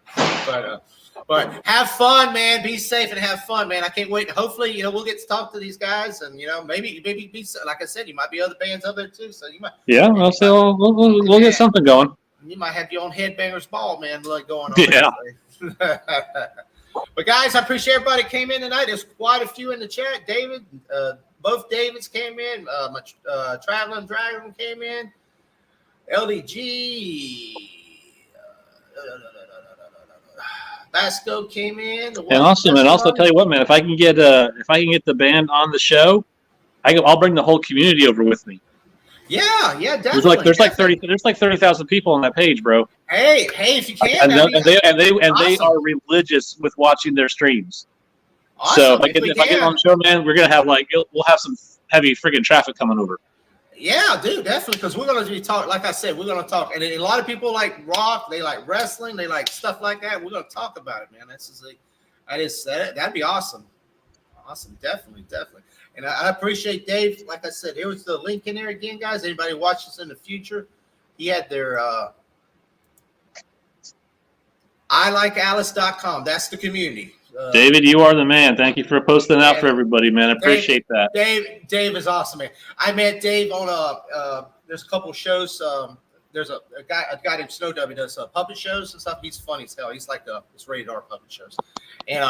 But have fun, man. Be safe and have fun, man. I can't wait. Hopefully, we'll get to talk to these guys, and maybe be like I said, you might be other bands out there too. So you might. Yeah, we'll get something going. You might have your own Headbangers Ball, man, going on. Yeah. But guys, I appreciate everybody came in tonight. There's quite a few in the chat. David, both Davids came in. My Traveling Dragon came in. LDG. Basco came in. And also tell you what, man, if I can get the band on the show, I'll bring the whole community over with me. Yeah, definitely. There's like 30,000 people on that page, bro. Hey, if you can, they are religious with watching their streams. Awesome. So if I get on the show, man, we're gonna have we'll have some heavy friggin' traffic coming over. Yeah, dude, definitely, because we're gonna be talking. Like I said, we're gonna talk, and a lot of people like rock, they like wrestling, they like stuff like that. We're gonna talk about it, man. That'd be awesome. Awesome, definitely. And I appreciate Dave. Like I said, here was the link in there again, guys. Anybody watch this in the future, he had their ilikealice.com. That's the community. David, you are the man. Thank you for posting out for everybody, man. I appreciate that. Dave is awesome, man. I met Dave on there's a couple of shows. There's a guy named Snow W does puppet shows and stuff. He's funny as hell. He's like it's rated R puppet shows, and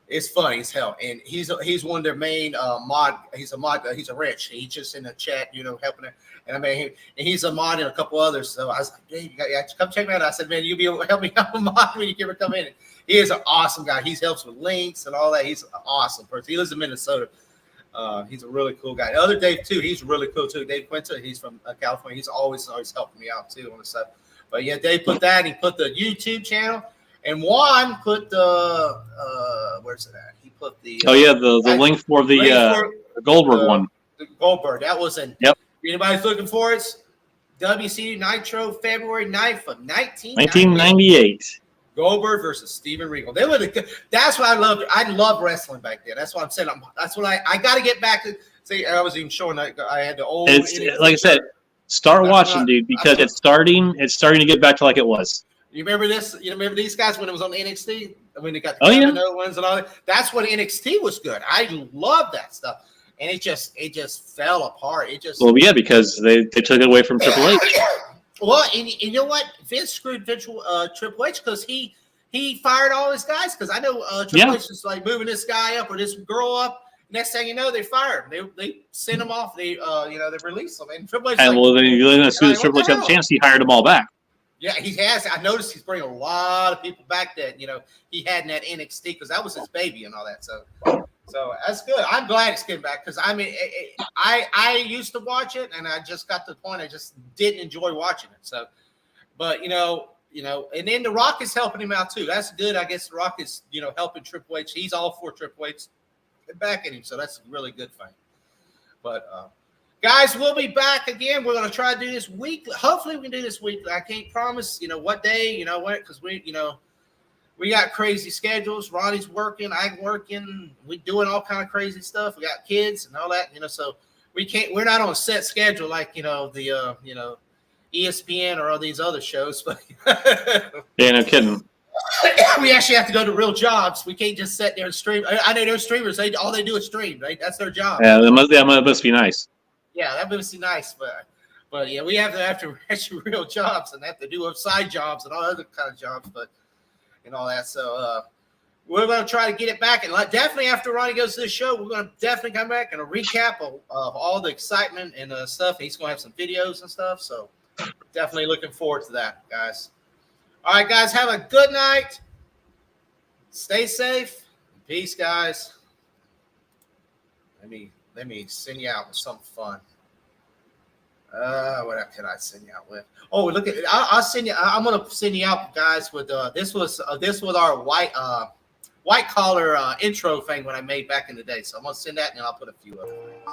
it's funny as hell. And he's one of their main mod. He's a mod. He's a Rich. He's just in the chat, helping it. And I mean, he's a mod and a couple others. So I was like, Dave, you got to come check me out. I said, man, you'll be able to help me out a mod when you ever come in. He is an awesome guy. He helps with links and all that. He's an awesome person. He lives in Minnesota. He's a really cool guy. The other Dave too. He's really cool too. Dave Quinta. He's from California. He's always helping me out too on the stuff. But yeah, Dave put that. He put the YouTube channel, and Juan put the where's it at? He put the the link for the Goldberg one. The Goldberg. That was an. Yep. If anybody's looking for it, WCW Nitro, February 9th of 1998. Goldberg versus Steven Regal. They were that's what I loved. I loved wrestling back then. That's what I'm saying. That's what I got to get back to. See, I was even showing that I had the old. It's like I said, start watching, dude, because it's starting to get back to like it was. You remember this? You remember these guys when it was on NXT? When they got the Kevin Owens and all that. That's when NXT was good. I love that stuff. And it just fell apart. Because they took it away from Triple H. Well, and you know what? Vince screwed Triple H because he fired all his guys. Because I know Triple H is like moving this guy up or this girl up. Next thing you know, they fired him. They sent him off. They they released him. And Triple H. And then as soon as Triple H got the chance, he hired them all back. Yeah, he has. I noticed he's bringing a lot of people back that he had in that NXT because that was his baby and all that. So that's good. I'm glad it's getting back because I mean, I used to watch it and I just got to the point I just didn't enjoy watching it. So, but and then The Rock is helping him out too. That's good. I guess The Rock is helping Triple H. He's all for Triple H backing him, so that's a really good thing. But guys, we'll be back again. We're going to try to do this weekly. Hopefully, we can do this weekly. I can't promise what day, because we got crazy schedules. Ronnie's working, I'm working. We're doing all kind of crazy stuff. We got kids and all that, so we're not on a set schedule like, the ESPN or all these other shows. But yeah, no kidding. We actually have to go to real jobs. We can't just sit there and stream. I know those streamers, all they do is stream, right? That's their job. Yeah, that must be nice. Yeah, that must be nice. But yeah, we have to actually real jobs and have to do side jobs and all other kind of jobs, and all that. So we're going to try to get it back. And definitely after Ronnie goes to the show, we're going to definitely come back and a recap of all the excitement and stuff. He's going to have some videos and stuff. So definitely looking forward to that, guys. All right, guys, have a good night. Stay safe. Peace, guys. Let me send you out with something fun. What can I send you out with? Oh, look at it. I'll send you. I'm gonna send you out, guys. With this was our white collar intro thing when I made back in the day. So I'm gonna send that, and then I'll put a few other things.